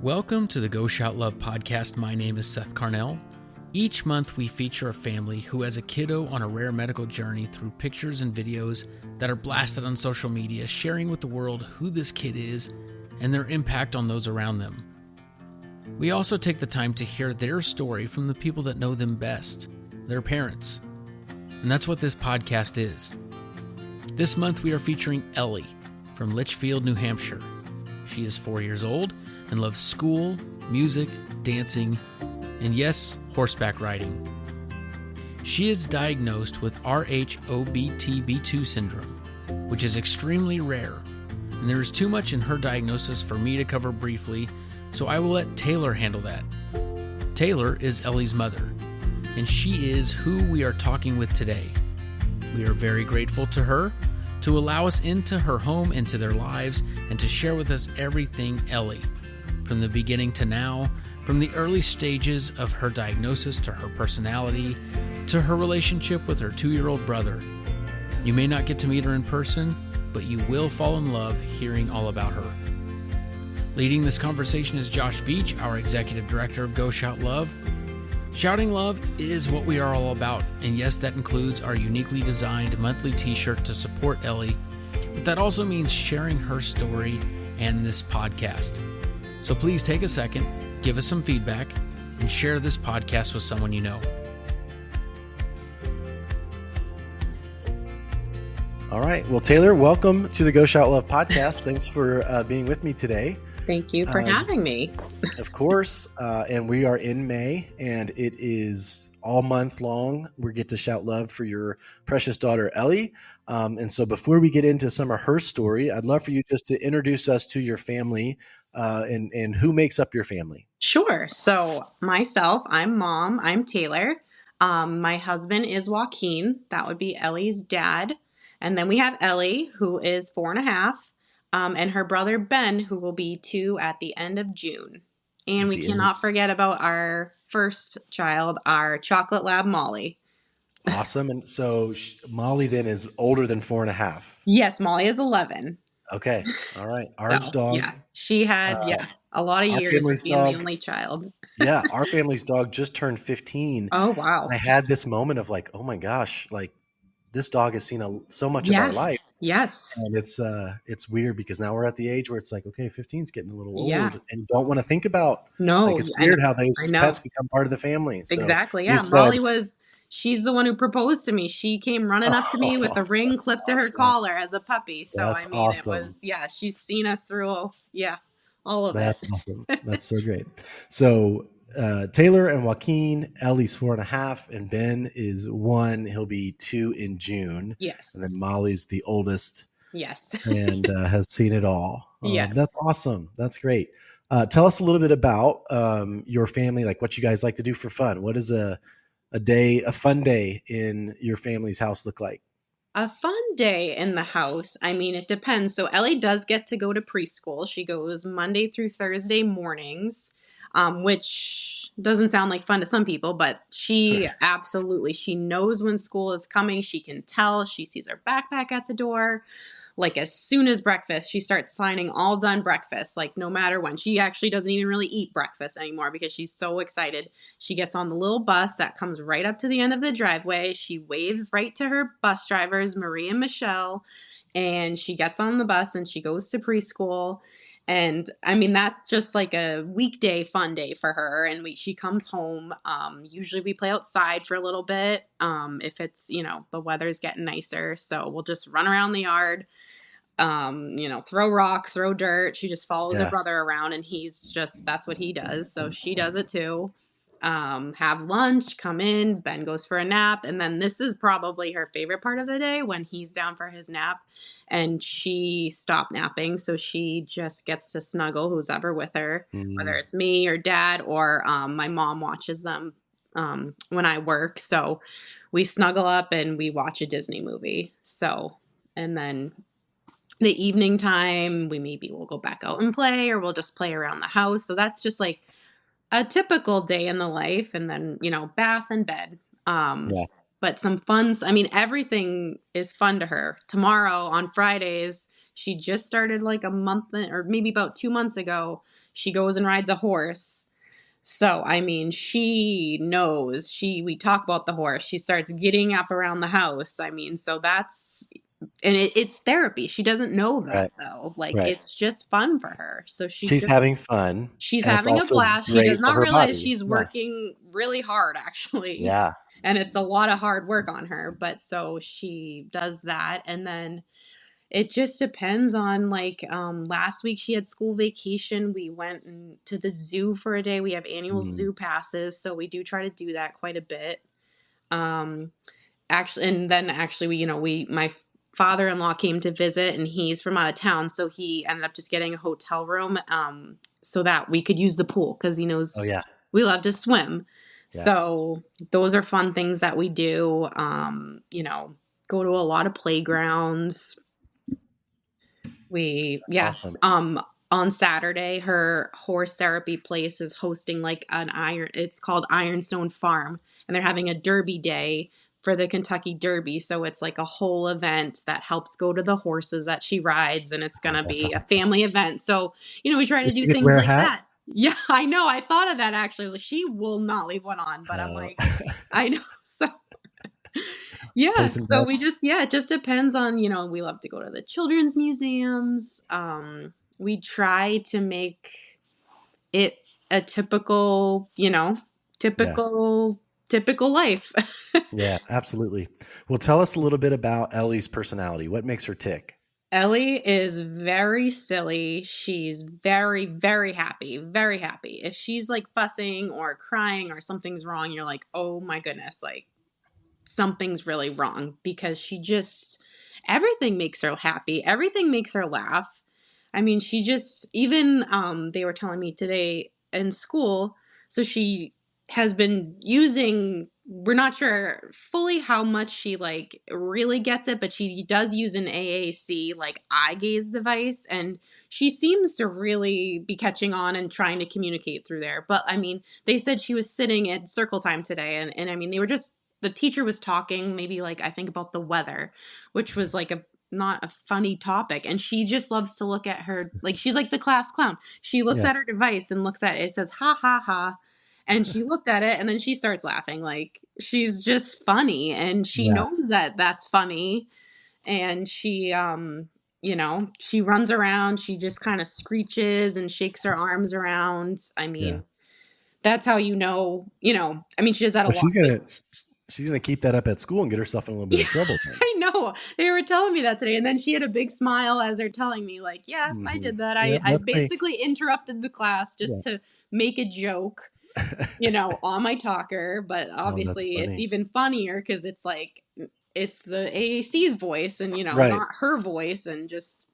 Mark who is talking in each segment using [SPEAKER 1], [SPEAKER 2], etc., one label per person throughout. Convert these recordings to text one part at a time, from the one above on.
[SPEAKER 1] Welcome to the Go Shout Love podcast. My name is Seth Carnell. Each month we feature a family who has a kiddo on a rare medical journey through pictures and videos that are blasted on social media, sharing with the world who this kid is and their impact on those around them. We also take the time to hear their story from the people that know them best, their parents. And that's what this podcast is. This month we are featuring Ellie from Litchfield, New Hampshire. She is 4 years old and loves school, music, dancing, and yes, horseback riding. She is diagnosed with RHOBTB2 syndrome, which is extremely rare, and there is too much in her diagnosis for me to cover briefly, so I will let Taylor handle that. Taylor is Ellie's mother, and she is who we are talking with today. We are very grateful to her to allow us into her home, into their lives, and to share with us everything Ellie, from the beginning to now, from the early stages of her diagnosis to her personality, to her relationship with her 2-year-old brother. You may not get to meet her in person, but you will fall in love hearing all about her. Leading this conversation is Josh Veach, our executive director of Go Shout Love. Shouting love is what we are all about, and yes, that includes our uniquely designed monthly t-shirt to support Ellie, but that also means sharing her story and this podcast. So please take a second, give us some feedback, and share this podcast with someone you know.
[SPEAKER 2] All right. Well, Taylor, welcome to the Go Shout Love podcast. Thanks for being with me today.
[SPEAKER 3] Thank you for having me.
[SPEAKER 2] Of course. And we are in May, and it is all month long. We get to shout love for your precious daughter, Ellie. And so before we get into some of her story, I'd love for you just to introduce us to your family and who makes up your family.
[SPEAKER 3] Sure. So myself, I'm mom. I'm Taylor. My husband is Joaquin. That would be Ellie's dad. And then we have Ellie, who is 4.5. And her brother, Ben, who will be 2 at the end of June. And we cannot forget about our first child, our chocolate lab, Molly.
[SPEAKER 2] Awesome. And so Molly then is older than 4.5.
[SPEAKER 3] Yes, Molly is 11.
[SPEAKER 2] Okay. All right. Our dog.
[SPEAKER 3] Yeah, she had, a lot of years of being the only child.
[SPEAKER 2] Yeah. Our family's dog just turned 15.
[SPEAKER 3] Oh, wow.
[SPEAKER 2] I had this moment of like, oh my gosh, like this dog has seen so much of our life.
[SPEAKER 3] Yes.
[SPEAKER 2] And it's weird because now we're at the age where it's like, okay, 15 is getting a little old and you don't want to think about.
[SPEAKER 3] No.
[SPEAKER 2] Like it's weird how those pets become part of the family. So
[SPEAKER 3] exactly. Yeah. Molly she's the one who proposed to me. She came running up to me with a ring clipped to her collar as a puppy. So
[SPEAKER 2] that's awesome.
[SPEAKER 3] It was, she's seen us through, all of
[SPEAKER 2] that's
[SPEAKER 3] it.
[SPEAKER 2] That's awesome. That's so great. So Taylor and Joaquin, Ellie's 4.5, and Ben is 1. He'll be 2 in June.
[SPEAKER 3] Yes.
[SPEAKER 2] And then Molly's the oldest.
[SPEAKER 3] Yes.
[SPEAKER 2] And has seen it all.
[SPEAKER 3] Yes.
[SPEAKER 2] That's awesome. That's great. Tell us a little bit about your family, like what you guys like to do for fun. What does a fun day in your family's house look like?
[SPEAKER 3] A fun day in the house. I mean, it depends. So Ellie does get to go to preschool. She goes Monday through Thursday mornings. Which doesn't sound like fun to some people, but she knows when school is coming. She can tell. She sees her backpack at the door. Like as soon as breakfast, she starts signing all done breakfast, like no matter when. She actually doesn't even really eat breakfast anymore because she's so excited. She gets on the little bus that comes right up to the end of the driveway. She waves right to her bus drivers, Marie and Michelle, and she gets on the bus and she goes to preschool. And I mean, that's just like a weekday fun day for her. And she comes home. Usually we play outside for a little bit. If it's, the weather's getting nicer. So we'll just run around the yard, throw rocks, throw dirt. She just follows her brother around and that's what he does. So she does it too. Have lunch, come in, Ben goes for a nap. And then this is probably her favorite part of the day when he's down for his nap and she stopped napping. So she just gets to snuggle who's ever with her, whether it's me or dad or my mom watches them when I work. So we snuggle up and we watch a Disney movie. So, and then the evening time, we'll go back out and play or we'll just play around the house. So that's just like a typical day in the life and then, bath and bed. But some fun, everything is fun to her. Tomorrow on Fridays, She just started like a month or maybe about 2 months ago. She goes and rides a horse. So, I mean, she knows. We talk about the horse. She starts getting up around the house. I mean, so that's, and it's therapy. She doesn't know that
[SPEAKER 2] Right.
[SPEAKER 3] though. Like,
[SPEAKER 2] Right.
[SPEAKER 3] it's just fun for her. So
[SPEAKER 2] She's having fun,
[SPEAKER 3] she's
[SPEAKER 2] and it's
[SPEAKER 3] having a
[SPEAKER 2] also
[SPEAKER 3] blast. She does
[SPEAKER 2] great for
[SPEAKER 3] not
[SPEAKER 2] her
[SPEAKER 3] realize
[SPEAKER 2] body.
[SPEAKER 3] she's
[SPEAKER 2] Yeah.
[SPEAKER 3] working really hard, actually.
[SPEAKER 2] Yeah.
[SPEAKER 3] And it's a lot of hard work on her. But so she does that. And then it just depends on like last week she had school vacation. We went to the zoo for a day. We have annual
[SPEAKER 2] Mm.
[SPEAKER 3] zoo passes, so we do try to do that quite a bit. Actually, and then actually my father-in-law came to visit, and he's from out of town, so he ended up just getting a hotel room so that we could use the pool because he
[SPEAKER 2] Oh,
[SPEAKER 3] knows
[SPEAKER 2] yeah.
[SPEAKER 3] we love to swim.
[SPEAKER 2] Yeah.
[SPEAKER 3] So those are fun things that we do. Go to a lot of playgrounds.
[SPEAKER 2] Awesome.
[SPEAKER 3] On Saturday, her horse therapy place is hosting like it's called Ironstone Farm, and they're having a derby day for the Kentucky Derby. So it's like a whole event that helps go to the horses that she rides, and it's going
[SPEAKER 2] Oh,
[SPEAKER 3] to
[SPEAKER 2] that's
[SPEAKER 3] be a
[SPEAKER 2] awesome.
[SPEAKER 3] family event. So, we try to
[SPEAKER 2] Does
[SPEAKER 3] do
[SPEAKER 2] she get to
[SPEAKER 3] things
[SPEAKER 2] wear a
[SPEAKER 3] like
[SPEAKER 2] hat?
[SPEAKER 3] that. Yeah, I know. I thought of that actually. I was like, she will not leave one on, but I'm like, I know. So
[SPEAKER 2] Play
[SPEAKER 3] yeah,
[SPEAKER 2] some
[SPEAKER 3] so we
[SPEAKER 2] bets?
[SPEAKER 3] just it just depends on, we love to go to the children's museums. We try to make it a typical,
[SPEAKER 2] Yeah.
[SPEAKER 3] typical life.
[SPEAKER 2] Yeah, absolutely. Well, tell us a little bit about Ellie's personality. What makes her tick?
[SPEAKER 3] Ellie is very silly. She's very, very happy. Very happy. If she's like fussing or crying or something's wrong, you're like, oh my goodness, like something's really wrong because everything makes her happy. Everything makes her laugh. I mean, she just, even, they were telling me today in school, so she has been using, we're not sure fully how much she like really gets it, but she does use an AAC like eye gaze device, and she seems to really be catching on and trying to communicate through there. But I mean, they said she was sitting at circle time today, and I mean, the teacher was talking maybe like I think about the weather, which was like not a funny topic, and she just loves to look at her, like she's like the class clown. She looks
[SPEAKER 2] Yeah.
[SPEAKER 3] at her device and looks at it. It says ha ha ha, and she looked at it and then she starts laughing. Like she's just funny, and she
[SPEAKER 2] Yeah.
[SPEAKER 3] knows that that's funny. And she runs around. She just kind of screeches and shakes her arms around. I
[SPEAKER 2] Yeah.
[SPEAKER 3] mean, that's how I mean, she does that a
[SPEAKER 2] Well,
[SPEAKER 3] lot.
[SPEAKER 2] she's gonna keep that up at school and get herself in a little bit of trouble then.
[SPEAKER 3] I know. They were telling me that today. And then she had a big smile as they're telling me, like, yeah, I
[SPEAKER 2] Mhm.
[SPEAKER 3] did that.
[SPEAKER 2] Yep,
[SPEAKER 3] I
[SPEAKER 2] that's me.
[SPEAKER 3] basically interrupted the class
[SPEAKER 2] Yeah.
[SPEAKER 3] just to make a joke, on my talker. But
[SPEAKER 2] Oh, that's
[SPEAKER 3] obviously it's
[SPEAKER 2] funny.
[SPEAKER 3] even funnier because it's like, it's the AAC's voice and,
[SPEAKER 2] Right.
[SPEAKER 3] not her voice.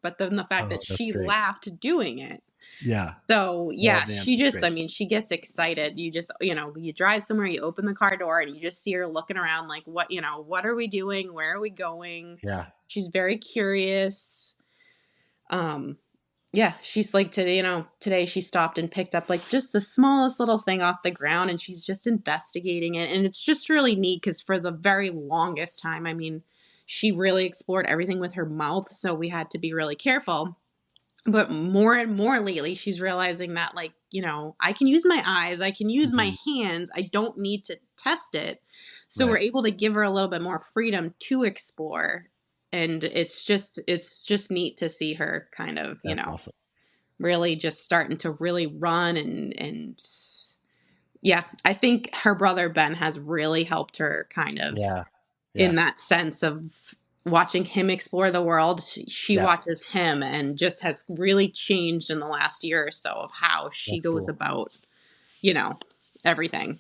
[SPEAKER 3] But then the fact that
[SPEAKER 2] Oh, that's
[SPEAKER 3] she
[SPEAKER 2] great.
[SPEAKER 3] laughed doing it.
[SPEAKER 2] Yeah.
[SPEAKER 3] So yeah,
[SPEAKER 2] Oh, man,
[SPEAKER 3] she
[SPEAKER 2] that's
[SPEAKER 3] just,
[SPEAKER 2] great.
[SPEAKER 3] I mean, she gets excited. You just, you drive somewhere, you open the car door and you just see her looking around like, what are we doing? Where are we going?
[SPEAKER 2] Yeah.
[SPEAKER 3] She's very curious. Yeah, she's like today she stopped and picked up like just the smallest little thing off the ground and she's just investigating it. And it's just really neat because for the very longest time, I mean, she really explored everything with her mouth. So we had to be really careful. But more and more lately, she's realizing that, like, I can use my eyes, I can use my
[SPEAKER 2] Mhm.
[SPEAKER 3] hands, I don't need to test it. So we're
[SPEAKER 2] Right.
[SPEAKER 3] able to give her a little bit more freedom to explore. And it's just neat to see her kind of,
[SPEAKER 2] That's awesome.
[SPEAKER 3] really just starting to really run and yeah, I think her brother Ben has really helped her kind of
[SPEAKER 2] Yeah.
[SPEAKER 3] in
[SPEAKER 2] Yeah.
[SPEAKER 3] that sense of watching him explore the world. She
[SPEAKER 2] Yeah.
[SPEAKER 3] watches him and just has really changed in the last year or so of how she
[SPEAKER 2] That's
[SPEAKER 3] goes
[SPEAKER 2] cool.
[SPEAKER 3] about, everything.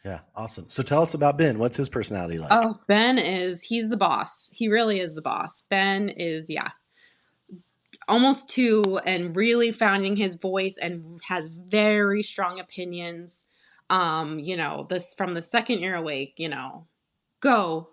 [SPEAKER 2] Yeah. Awesome. So tell us about Ben. What's his personality like?
[SPEAKER 3] Oh, he's the boss. He really is the boss. Ben is, yeah, almost two and really finding his voice and has very strong opinions. This from the second you're awake, go.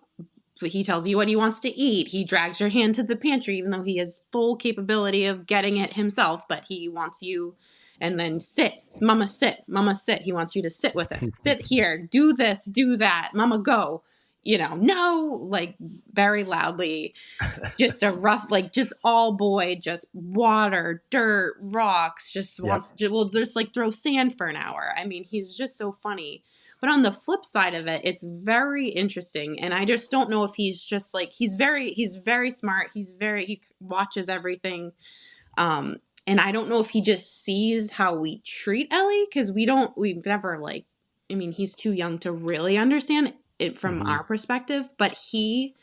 [SPEAKER 3] So he tells you what he wants to eat. He drags your hand to the pantry, even though he has full capability of getting it himself. But he wants you, and then sit. Mama, sit. Mama, sit. He wants you to sit with it. Sit here. Do this. Do that. Mama, go. no, like very loudly, just a rough, like just all boy, just water, dirt, rocks, just
[SPEAKER 2] Yep.
[SPEAKER 3] wants to, well, just like throw sand for an hour. I mean, he's just so funny. But on the flip side of it, it's very interesting. And I just don't know if he's just like, he's very smart. He watches everything. And I don't know if he just sees how we treat Ellie, because we've never like, I mean, he's too young to really understand it from
[SPEAKER 2] Hmm.
[SPEAKER 3] our perspective, but he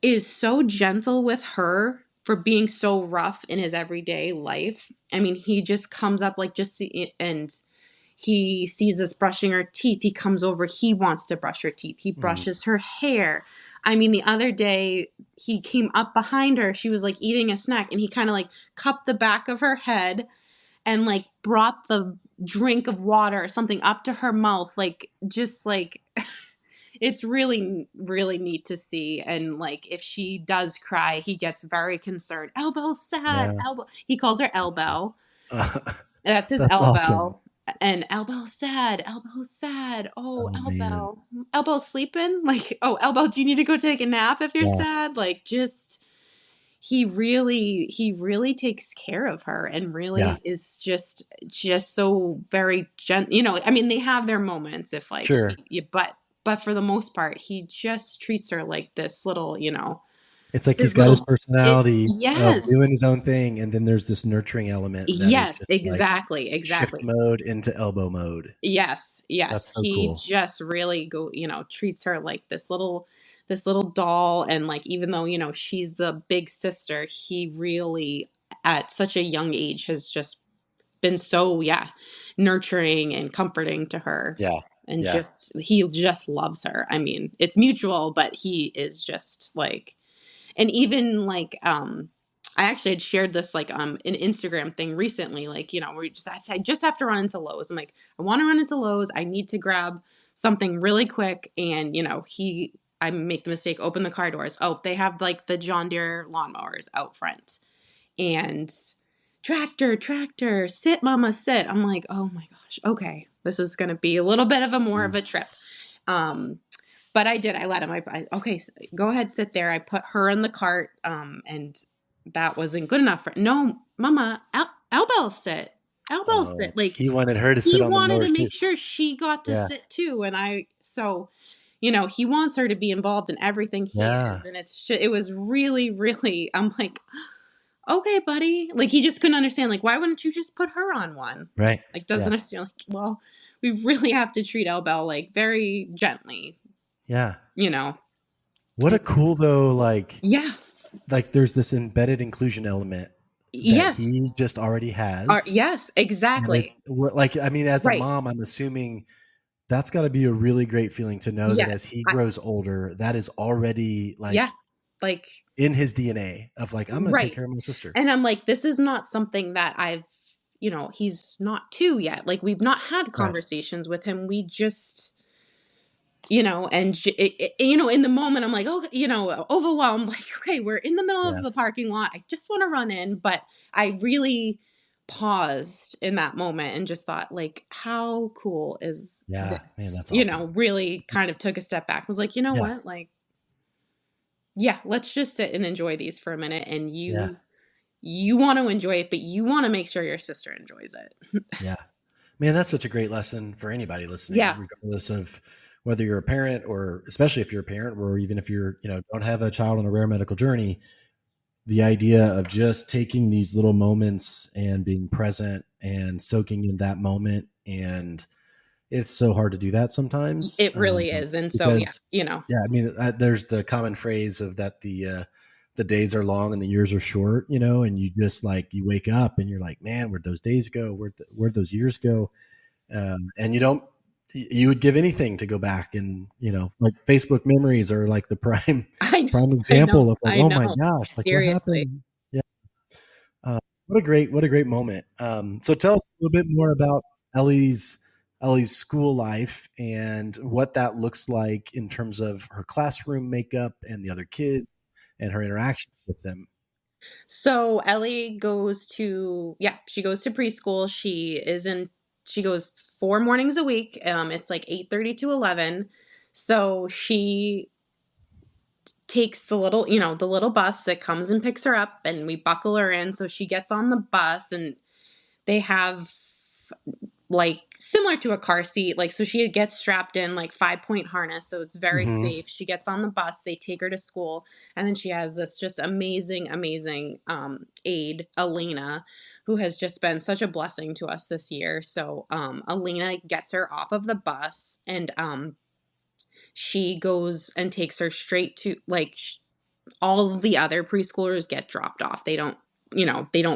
[SPEAKER 3] is so gentle with her for being so rough in his everyday life. I mean, he just comes up like and he sees us brushing her teeth. He comes over, he wants to brush her teeth. He
[SPEAKER 2] Mm.
[SPEAKER 3] brushes her hair. I mean, the other day he came up behind her. She was like eating a snack and he kind of like cupped the back of her head and like brought the drink of water or something up to her mouth. Like, just like, it's really, really neat to see. And like, if she does cry, he gets very concerned. Elbow's sad.
[SPEAKER 2] Yeah.
[SPEAKER 3] Elbow. He calls her Elbow.
[SPEAKER 2] Uh,
[SPEAKER 3] That's his
[SPEAKER 2] that's awesome.
[SPEAKER 3] Elbow. And Elbow's sad. Elbow's sad. Oh,
[SPEAKER 2] Oh man.
[SPEAKER 3] Elbow. Elbow's sleeping. Like, oh, Elbow, do you need to go take a nap if you're
[SPEAKER 2] Yeah.
[SPEAKER 3] sad? Like, just he really takes care of her and
[SPEAKER 2] Yeah.
[SPEAKER 3] really is just so very I mean, they have their moments if like
[SPEAKER 2] Sure.
[SPEAKER 3] but for the most part he just treats her like this little
[SPEAKER 2] It's like he's
[SPEAKER 3] this
[SPEAKER 2] got his
[SPEAKER 3] little
[SPEAKER 2] personality of
[SPEAKER 3] yes,
[SPEAKER 2] doing his own thing, and then there's this nurturing element that is
[SPEAKER 3] yes,
[SPEAKER 2] just like shift
[SPEAKER 3] exactly.
[SPEAKER 2] mode into elbow mode.
[SPEAKER 3] Yes, yes.
[SPEAKER 2] That's so
[SPEAKER 3] He
[SPEAKER 2] cool.
[SPEAKER 3] just really treats her like this little doll. And like, even though, she's the big sister, he really at such a young age has just been so, yeah, nurturing and comforting to her.
[SPEAKER 2] Yeah.
[SPEAKER 3] And
[SPEAKER 2] Yeah.
[SPEAKER 3] he just loves her. I mean, it's mutual, but he is just like, and even like I actually had shared this like an Instagram thing recently, like I just have to run into Lowe's. I'm like, I want to run into Lowe's, I need to grab something really quick. And I make the mistake, open the car doors, oh, they have like the John Deere lawnmowers out front, and tractor, sit mama, sit. I'm like, oh my gosh, okay, this is gonna be a little bit of a more of
[SPEAKER 2] Mm.
[SPEAKER 3] a trip. But I did. I let him. Okay, go ahead, sit there. I put her in the cart, and that wasn't good enough for. No, Mama, elbow sit, elbow
[SPEAKER 2] Oh,
[SPEAKER 3] sit. Like,
[SPEAKER 2] he wanted her to
[SPEAKER 3] he
[SPEAKER 2] sit on the
[SPEAKER 3] wanted
[SPEAKER 2] mower
[SPEAKER 3] to
[SPEAKER 2] too.
[SPEAKER 3] make sure she got to
[SPEAKER 2] Yeah.
[SPEAKER 3] sit too, and he wants her to be involved in everything he
[SPEAKER 2] Yeah.
[SPEAKER 3] is, and it was really, really. I'm like, okay, buddy. Like, he just couldn't understand. Like, why wouldn't you just put her on one?
[SPEAKER 2] Right.
[SPEAKER 3] Like, doesn't
[SPEAKER 2] Yeah.
[SPEAKER 3] understand. Like, well, we really have to treat Elbel like very gently.
[SPEAKER 2] Yeah.
[SPEAKER 3] You know.
[SPEAKER 2] What a cool though,
[SPEAKER 3] Yeah.
[SPEAKER 2] like there's this embedded inclusion element that he
[SPEAKER 3] Yes.
[SPEAKER 2] just already has.
[SPEAKER 3] Yes,
[SPEAKER 2] And it's
[SPEAKER 3] exactly.
[SPEAKER 2] like, I mean, as a
[SPEAKER 3] Right.
[SPEAKER 2] mom, I'm assuming that's got to be a really great feeling to know that as
[SPEAKER 3] Yes.
[SPEAKER 2] he grows older, that is already
[SPEAKER 3] Yeah.
[SPEAKER 2] like
[SPEAKER 3] Like,
[SPEAKER 2] in his DNA of like, I'm going to take
[SPEAKER 3] right.
[SPEAKER 2] care of my sister.
[SPEAKER 3] And I'm like, this is not something that he's not two yet. Like, we've not had
[SPEAKER 2] Right.
[SPEAKER 3] conversations with him. We just, and in the moment I'm like, oh, overwhelmed. Like, okay, we're in the middle of
[SPEAKER 2] Yeah.
[SPEAKER 3] the parking lot. I just want to run in. But I really paused in that moment and just thought, like, how cool is
[SPEAKER 2] Yeah. Man,
[SPEAKER 3] this?
[SPEAKER 2] that's awesome.
[SPEAKER 3] Really kind of took a step back. Was like, you know
[SPEAKER 2] Yeah.
[SPEAKER 3] what? Like, yeah, let's just sit and enjoy these for a minute. And
[SPEAKER 2] Yeah.
[SPEAKER 3] you want to enjoy it, but you want to make sure your sister enjoys it.
[SPEAKER 2] Yeah. Man, that's such a great lesson for anybody listening,
[SPEAKER 3] Yeah.
[SPEAKER 2] regardless of whether you're a parent or especially if you're a parent or even if you're, don't have a child on a rare medical journey. The idea of just taking these little moments and being present and soaking in that moment. And it's so hard to do that sometimes.
[SPEAKER 3] It really is. And so,
[SPEAKER 2] Because,
[SPEAKER 3] yeah.
[SPEAKER 2] I mean, there's the common phrase of that the days are long and the years are short, and you just like, you wake up and you're like, man, where'd those days go? Where'd those years go? And you would give anything to go back and, like Facebook memories are like the prime example of like, oh my gosh, like
[SPEAKER 3] Seriously.
[SPEAKER 2] what happened? Yeah. What a great moment. So tell us a little bit more about Ellie's school life and what that looks like in terms of her classroom makeup and the other kids and her interaction with them.
[SPEAKER 3] So Ellie goes to preschool. She goes 4 mornings a week. It's like 8:30 to 11. So she takes the little, the little bus that comes and picks her up, and we buckle her in. So she gets on the bus, and they have like similar to a car seat, like, so she gets strapped in like 5-point harness, so it's very
[SPEAKER 2] Hmm.
[SPEAKER 3] safe. She gets on the bus, they take her to school, and then she has this just amazing aide, Elena, who has just been such a blessing to us this year. So Elena gets her off of the bus, and she goes and takes her straight to like all of the other preschoolers get dropped off. They don't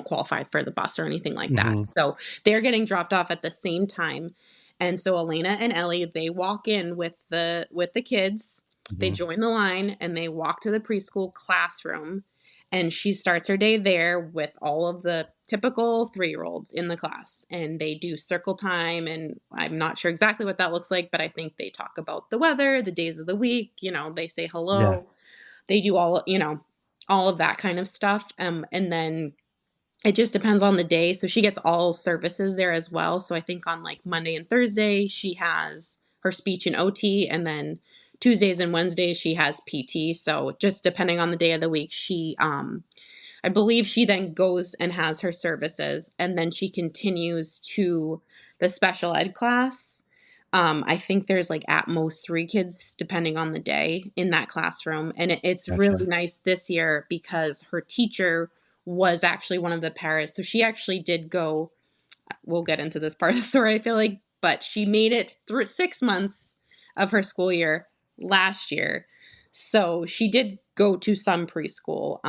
[SPEAKER 3] qualify for the bus or anything like that.
[SPEAKER 2] Hmm.
[SPEAKER 3] So they're getting dropped off at the same time. And so Elena and Ellie, they walk in with the kids. They
[SPEAKER 2] Hmm.
[SPEAKER 3] join the line and they walk to the preschool classroom. And she starts her day there with all of the typical 3-year-olds in the class. And they do circle time. And I'm not sure exactly what that looks like, but I think they talk about the weather, the days of the week. They say
[SPEAKER 2] Yeah.
[SPEAKER 3] hello. They do all of that kind of stuff. And then it just depends on the day. So she gets all services there as well. So I think on like Monday and Thursday, she has her speech and OT. And then Tuesdays and Wednesdays, she has PT. So just depending on the day of the week, I believe she then goes and has her services, and then she continues to the special ed class. I think there's like at most 3 kids, depending on the day, in that classroom. And it's really
[SPEAKER 2] Gotcha.
[SPEAKER 3] nice this year because her teacher was actually one of the paras. So she actually did go, we'll get into this part of the story, I feel like, but she made it through 6 months of her school year last year. So she did go to some preschool,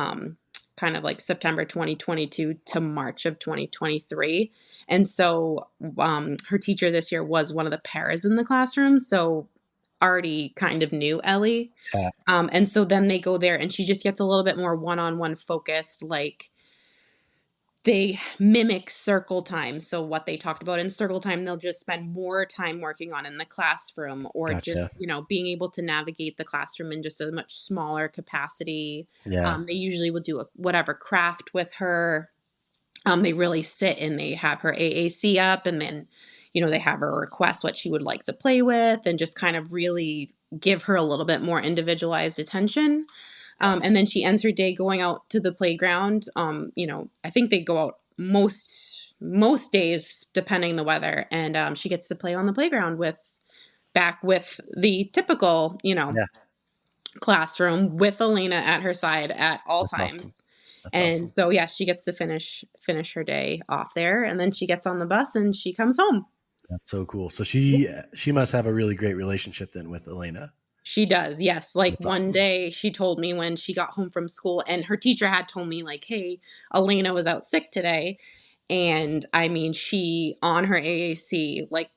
[SPEAKER 3] kind of like September 2022 to March of 2023. And so her teacher this year was one of the paras in the classroom. So already kind of knew Ellie.
[SPEAKER 2] Yeah.
[SPEAKER 3] And so then they go there and she just gets a little bit more one-on-one focused, like they mimic circle time. So what they talked about in circle time, they'll just spend more time working on in the classroom, or
[SPEAKER 2] Gotcha.
[SPEAKER 3] just, being able to navigate the classroom in just a much smaller capacity.
[SPEAKER 2] Yeah.
[SPEAKER 3] They usually will do whatever craft with her. They really sit and they have her AAC up, and then, they have her request what she would like to play with, and just kind of really give her a little bit more individualized attention. And then she ends her day going out to the playground. I think they go out most days, depending the weather, and she gets to play on the playground with the typical,
[SPEAKER 2] Yeah.
[SPEAKER 3] classroom with Elena at her side at all
[SPEAKER 2] That's awesome.
[SPEAKER 3] times.
[SPEAKER 2] That's
[SPEAKER 3] And
[SPEAKER 2] awesome.
[SPEAKER 3] so yeah, she gets to finish her day off there, and then she gets on the bus and she comes home.
[SPEAKER 2] That's so cool. So she must have a really great relationship then with Elena.
[SPEAKER 3] She does, yes. Like
[SPEAKER 2] That's
[SPEAKER 3] one
[SPEAKER 2] awesome.
[SPEAKER 3] day she told me when she got home from school, and her teacher had told me like, "Hey, Elena was out sick today." And I mean, she on her AAC like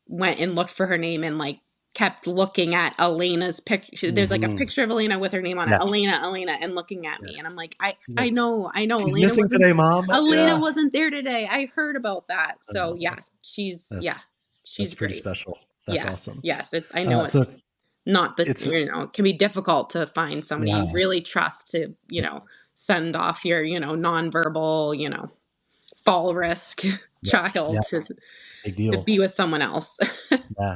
[SPEAKER 3] went and looked for her name and like kept looking at Elena's picture. There's like a
[SPEAKER 2] Hmm.
[SPEAKER 3] picture of Elena with her name on it.
[SPEAKER 2] Yeah.
[SPEAKER 3] Elena, and looking at
[SPEAKER 2] Yeah.
[SPEAKER 3] me. And I'm like,
[SPEAKER 2] She's
[SPEAKER 3] I
[SPEAKER 2] like,
[SPEAKER 3] know,
[SPEAKER 2] she's missing today, Mom.
[SPEAKER 3] Elena
[SPEAKER 2] Yeah.
[SPEAKER 3] wasn't there today. I heard about that. So
[SPEAKER 2] Oh,
[SPEAKER 3] yeah,
[SPEAKER 2] that's
[SPEAKER 3] she's
[SPEAKER 2] pretty
[SPEAKER 3] great.
[SPEAKER 2] special. That's
[SPEAKER 3] Yeah.
[SPEAKER 2] awesome.
[SPEAKER 3] Yes. I know
[SPEAKER 2] So
[SPEAKER 3] it's not the,
[SPEAKER 2] it's
[SPEAKER 3] it can be difficult to find somebody
[SPEAKER 2] yeah.
[SPEAKER 3] you really trust to, send off your, nonverbal, fall risk
[SPEAKER 2] Yeah. Yeah.
[SPEAKER 3] child
[SPEAKER 2] Big
[SPEAKER 3] to
[SPEAKER 2] deal.
[SPEAKER 3] be with someone else.
[SPEAKER 2] Yeah.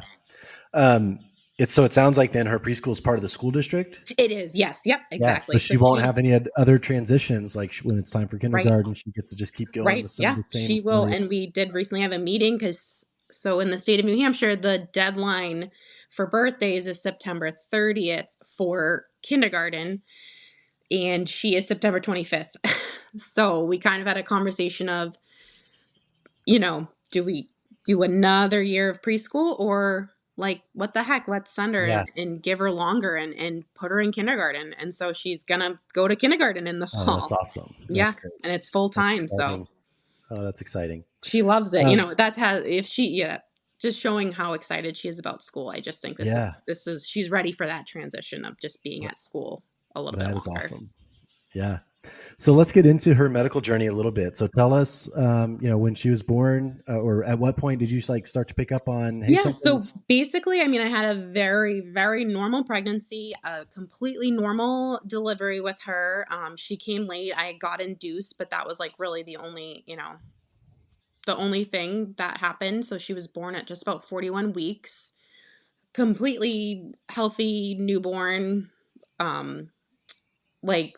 [SPEAKER 2] Um, it sounds like then her preschool is part of the school district.
[SPEAKER 3] It is. Yes. Yep.
[SPEAKER 2] Yeah. So
[SPEAKER 3] Exactly. So
[SPEAKER 2] she won't have any other transitions. Like when it's time for
[SPEAKER 3] right.
[SPEAKER 2] kindergarten, she gets to just keep going
[SPEAKER 3] Right.
[SPEAKER 2] with some of
[SPEAKER 3] Yeah,
[SPEAKER 2] the same
[SPEAKER 3] she will.
[SPEAKER 2] familiar.
[SPEAKER 3] And we did recently have a meeting because so in the state of New Hampshire, the deadline for birthdays is September 30th for kindergarten, and she is September 25th. So we kind of had a conversation of, do we do another year of preschool, or like, what the heck, let's send her
[SPEAKER 2] Yeah.
[SPEAKER 3] and give her longer and put her in kindergarten. And so she's going to go to kindergarten in the
[SPEAKER 2] Oh, that's
[SPEAKER 3] fall.
[SPEAKER 2] awesome.
[SPEAKER 3] Yeah.
[SPEAKER 2] That's great.
[SPEAKER 3] And it's full
[SPEAKER 2] That's
[SPEAKER 3] time. So
[SPEAKER 2] exciting. Oh, that's exciting.
[SPEAKER 3] she loves it.
[SPEAKER 2] Um,
[SPEAKER 3] That's how, if she, yeah, just showing how excited she is about school. I just think
[SPEAKER 2] yeah,
[SPEAKER 3] she's ready for that transition of just being at school a little bit
[SPEAKER 2] that is
[SPEAKER 3] longer.
[SPEAKER 2] awesome. Yeah. So let's get into her medical journey a little bit. So tell us, when she was born, or at what point did you like start to pick up on, hey,
[SPEAKER 3] Yeah. So
[SPEAKER 2] something's,
[SPEAKER 3] basically, I mean, I had a very, very normal pregnancy, a completely normal delivery with her. She came late. I got induced, but that was like really the only thing that happened. So she was born at just about 41 weeks. completely healthy newborn, like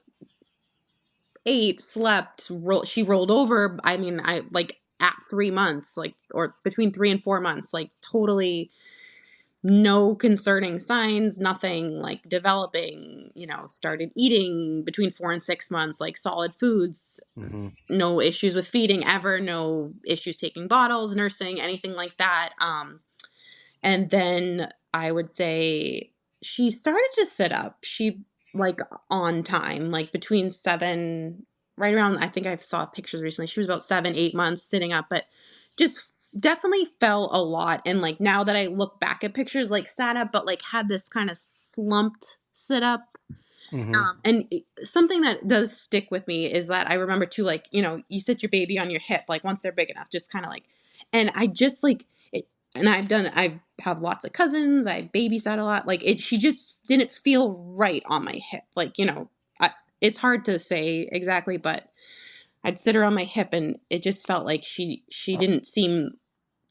[SPEAKER 3] ate, slept, she rolled over. I mean, I like at 3 months, like, or between 3 and 4 months, like totally no concerning signs, nothing like developing, started eating between 4 and 6 months, like solid foods,
[SPEAKER 2] Mm-hmm.
[SPEAKER 3] no issues with feeding ever, no issues taking bottles, nursing, anything like that. And then I would say she started to sit up. She like on time, like between seven, right around, I think I saw pictures recently. She was about 7, 8 months sitting up, but just definitely fell a lot. And like now that I look back at pictures, like sat up, but like had this kind of slumped sit up.
[SPEAKER 2] Mm-hmm.
[SPEAKER 3] Something that does stick with me is that I remember too, like, you sit your baby on your hip, like once they're big enough, just kind of like, and I just like it, and I have lots of cousins, I babysat a lot, like she just didn't feel right on my hip. Like, it's hard to say exactly, but I'd sit her on my hip and it just felt like she didn't seem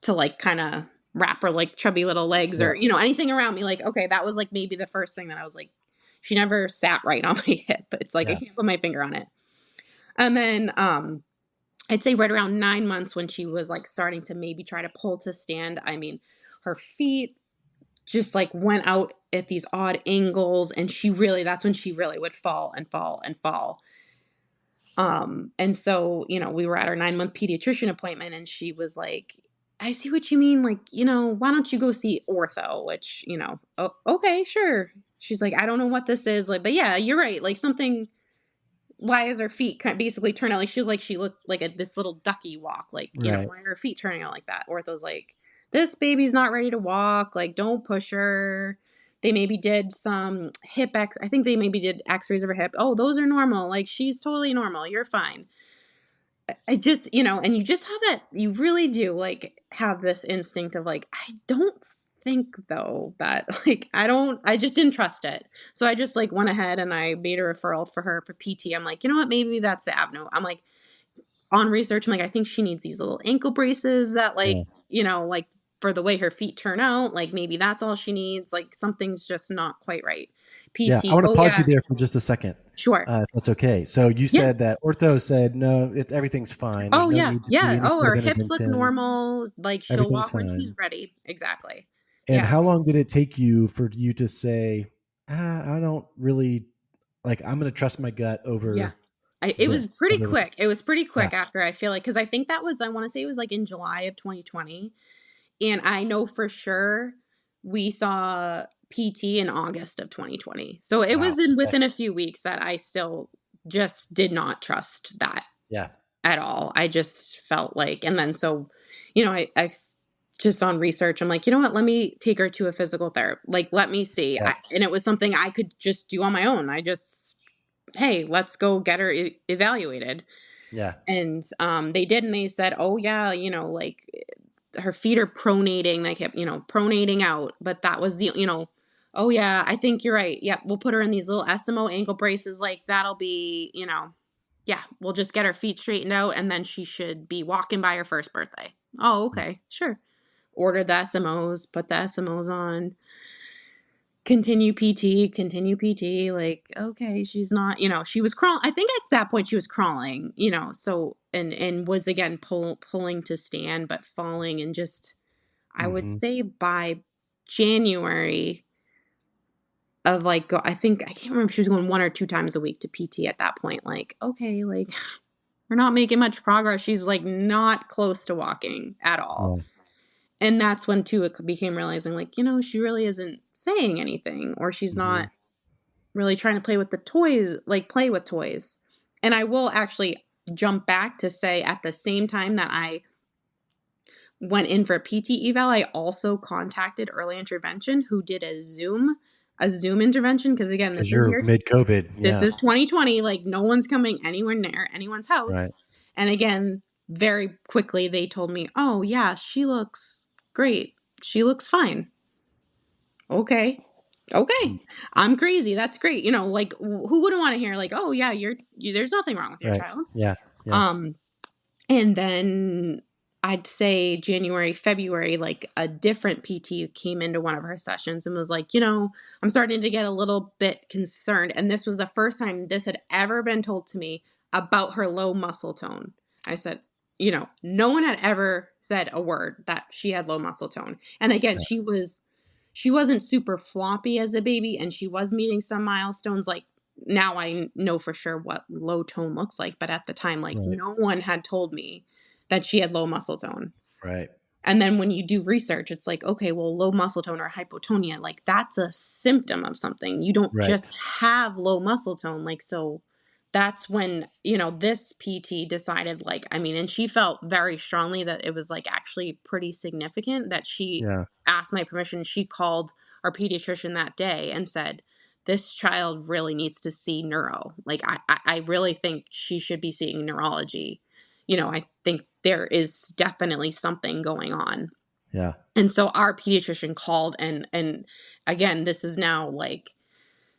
[SPEAKER 3] to like kind of wrap her like chubby little legs
[SPEAKER 2] Yeah.
[SPEAKER 3] or anything around me. Like, okay, that was like maybe the first thing that I was like, she never sat right on my hip, but it's like I
[SPEAKER 2] Yeah.
[SPEAKER 3] can't put my finger on it. And then I'd say right around 9 months when she was like starting to maybe try to pull to stand, I mean, her feet just like went out at these odd angles, and that's when she really would fall and fall and fall. And so, we were at our 9 month pediatrician appointment and she was like, I see what you mean. Like, why don't you go see ortho? Which, okay, sure. She's like, I don't know what this is. Like, but yeah, you're right. Like something, why is her feet kind of basically turn out? Like she looked like this little ducky walk. Like,
[SPEAKER 2] Right.
[SPEAKER 3] why are her feet turning out like that? Ortho's like, this baby's not ready to walk. Like, don't push her. They maybe did some I think they maybe did x-rays of her hip. Oh, those are normal. Like, she's totally normal. You're fine. I just, and you just have that, you really do like have this instinct of like, I don't think though that like, I just didn't trust it. So I just like went ahead and I made a referral for her for PT. I'm like, you know what, maybe that's the avenue. I'm like, on research, I'm like, I think she needs these little ankle braces that like,
[SPEAKER 2] Yeah.
[SPEAKER 3] like for the way her feet turn out, like maybe that's all she needs. Like something's just not quite right.
[SPEAKER 2] Yeah. I
[SPEAKER 3] PT,
[SPEAKER 2] want to
[SPEAKER 3] oh
[SPEAKER 2] pause you
[SPEAKER 3] yeah,
[SPEAKER 2] there for just a second,
[SPEAKER 3] sure.
[SPEAKER 2] if that's okay. So you
[SPEAKER 3] Yeah.
[SPEAKER 2] said that ortho said, no, everything's fine. There's
[SPEAKER 3] Oh
[SPEAKER 2] no
[SPEAKER 3] yeah,
[SPEAKER 2] need to do
[SPEAKER 3] yeah.
[SPEAKER 2] any
[SPEAKER 3] Oh,
[SPEAKER 2] sort
[SPEAKER 3] her
[SPEAKER 2] of
[SPEAKER 3] hips look
[SPEAKER 2] intervention.
[SPEAKER 3] normal. Like she'll
[SPEAKER 2] Everything's
[SPEAKER 3] walk when she's
[SPEAKER 2] fine.
[SPEAKER 3] ready. Exactly.
[SPEAKER 2] And
[SPEAKER 3] Yeah.
[SPEAKER 2] how long did it take you for you to say, I don't really like, I'm going to trust my gut
[SPEAKER 3] Yeah.
[SPEAKER 2] over
[SPEAKER 3] It was
[SPEAKER 2] this?
[SPEAKER 3] pretty quick. It was pretty
[SPEAKER 2] Yeah.
[SPEAKER 3] quick after, I feel like, because I think that was, I want to say it was like in July of 2020. And I know for sure we saw PT in August of 2020. So it
[SPEAKER 2] Wow.
[SPEAKER 3] was
[SPEAKER 2] Okay.
[SPEAKER 3] within a few weeks that I still just did not trust that
[SPEAKER 2] Yeah.
[SPEAKER 3] at all. I just felt like, and then so, I just on research, I'm like, you know what, let me take her to a physical therapist. Like, let me see.
[SPEAKER 2] Yeah.
[SPEAKER 3] And it was something I could just do on my own. Hey, let's go get her evaluated.
[SPEAKER 2] Yeah.
[SPEAKER 3] And they did, and they said, oh yeah, like her feet are pronating. They kept, pronating out, but that was oh yeah, I think you're right. Yep, we'll put her in these little SMO ankle braces. Like that'll be, yeah, we'll just get her feet straightened out, and then she should be walking by her first birthday. Oh, okay, sure. Ordered the SMOs, put the SMOs on, continue PT, like, okay, she's not, she was crawling. I think at that point she was crawling, so, and was again pulling to stand, but falling, and just, I would
[SPEAKER 2] Mm-hmm.
[SPEAKER 3] say by January of like, I think, I can't remember if she was going 1 or 2 times a week to PT at that point. Like, okay, like, we're not making much progress. She's like not close to walking at all.
[SPEAKER 2] Yeah.
[SPEAKER 3] And that's when too it became realizing like, she really isn't saying anything, or she's
[SPEAKER 2] Mm-hmm.
[SPEAKER 3] not really trying to play with the toys, like play with toys. And I will actually jump back to say at the same time that I went in for a PT eval, I also contacted early intervention who did a Zoom intervention. Cause again,
[SPEAKER 2] Because you're mid-COVID.
[SPEAKER 3] this
[SPEAKER 2] Yeah.
[SPEAKER 3] is 2020. Like no one's coming anywhere near anyone's
[SPEAKER 2] Right.
[SPEAKER 3] house. And again, very quickly they told me, oh yeah, she looks great. She looks fine. Okay.
[SPEAKER 2] Mm.
[SPEAKER 3] Okay. I'm crazy. That's great. Like who wouldn't want to hear like, oh yeah, there's nothing wrong with your
[SPEAKER 2] Right.
[SPEAKER 3] child.
[SPEAKER 2] Yeah. Yeah.
[SPEAKER 3] Um, and then I'd say January, February, like a different PT came into one of her sessions and was like, I'm starting to get a little bit concerned. And this was the first time this had ever been told to me about her low muscle tone. I said, no one had ever said a word that she had low muscle tone. And again,
[SPEAKER 2] Yeah.
[SPEAKER 3] she wasn't super floppy as a baby, and she was meeting some milestones. Like, now I know for sure what low tone looks like, but at the time, like,
[SPEAKER 2] Right.
[SPEAKER 3] no one had told me that she had low muscle tone.
[SPEAKER 2] Right.
[SPEAKER 3] And then when you do research, it's like, okay, well, low muscle tone or hypotonia, like, that's a symptom of something. You don't
[SPEAKER 2] Right.
[SPEAKER 3] just have low muscle tone. Like, so that's when, this PT decided, like, I mean, and she felt very strongly that it was, like, actually pretty significant, that she
[SPEAKER 2] Yeah.
[SPEAKER 3] asked my permission. She called our pediatrician that day and said, this child really needs to see neuro. Like, I really think she should be seeing neurology. I think there is definitely something going on.
[SPEAKER 2] Yeah.
[SPEAKER 3] And so our pediatrician called, and again, this is now like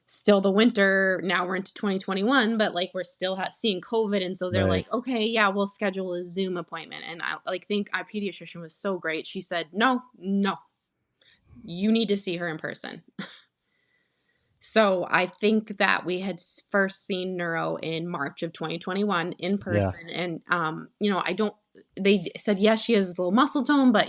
[SPEAKER 3] still the winter. Now we're into 2021, but like we're still seeing COVID. And so they're
[SPEAKER 2] Right.
[SPEAKER 3] like, okay, yeah, we'll schedule a Zoom appointment. And I like think our pediatrician was so great. She said, no, you need to see her in person. So I think that we had first seen neuro in March of 2021 in
[SPEAKER 2] Yeah.
[SPEAKER 3] person. And, they said, yes, she has a little muscle tone, but,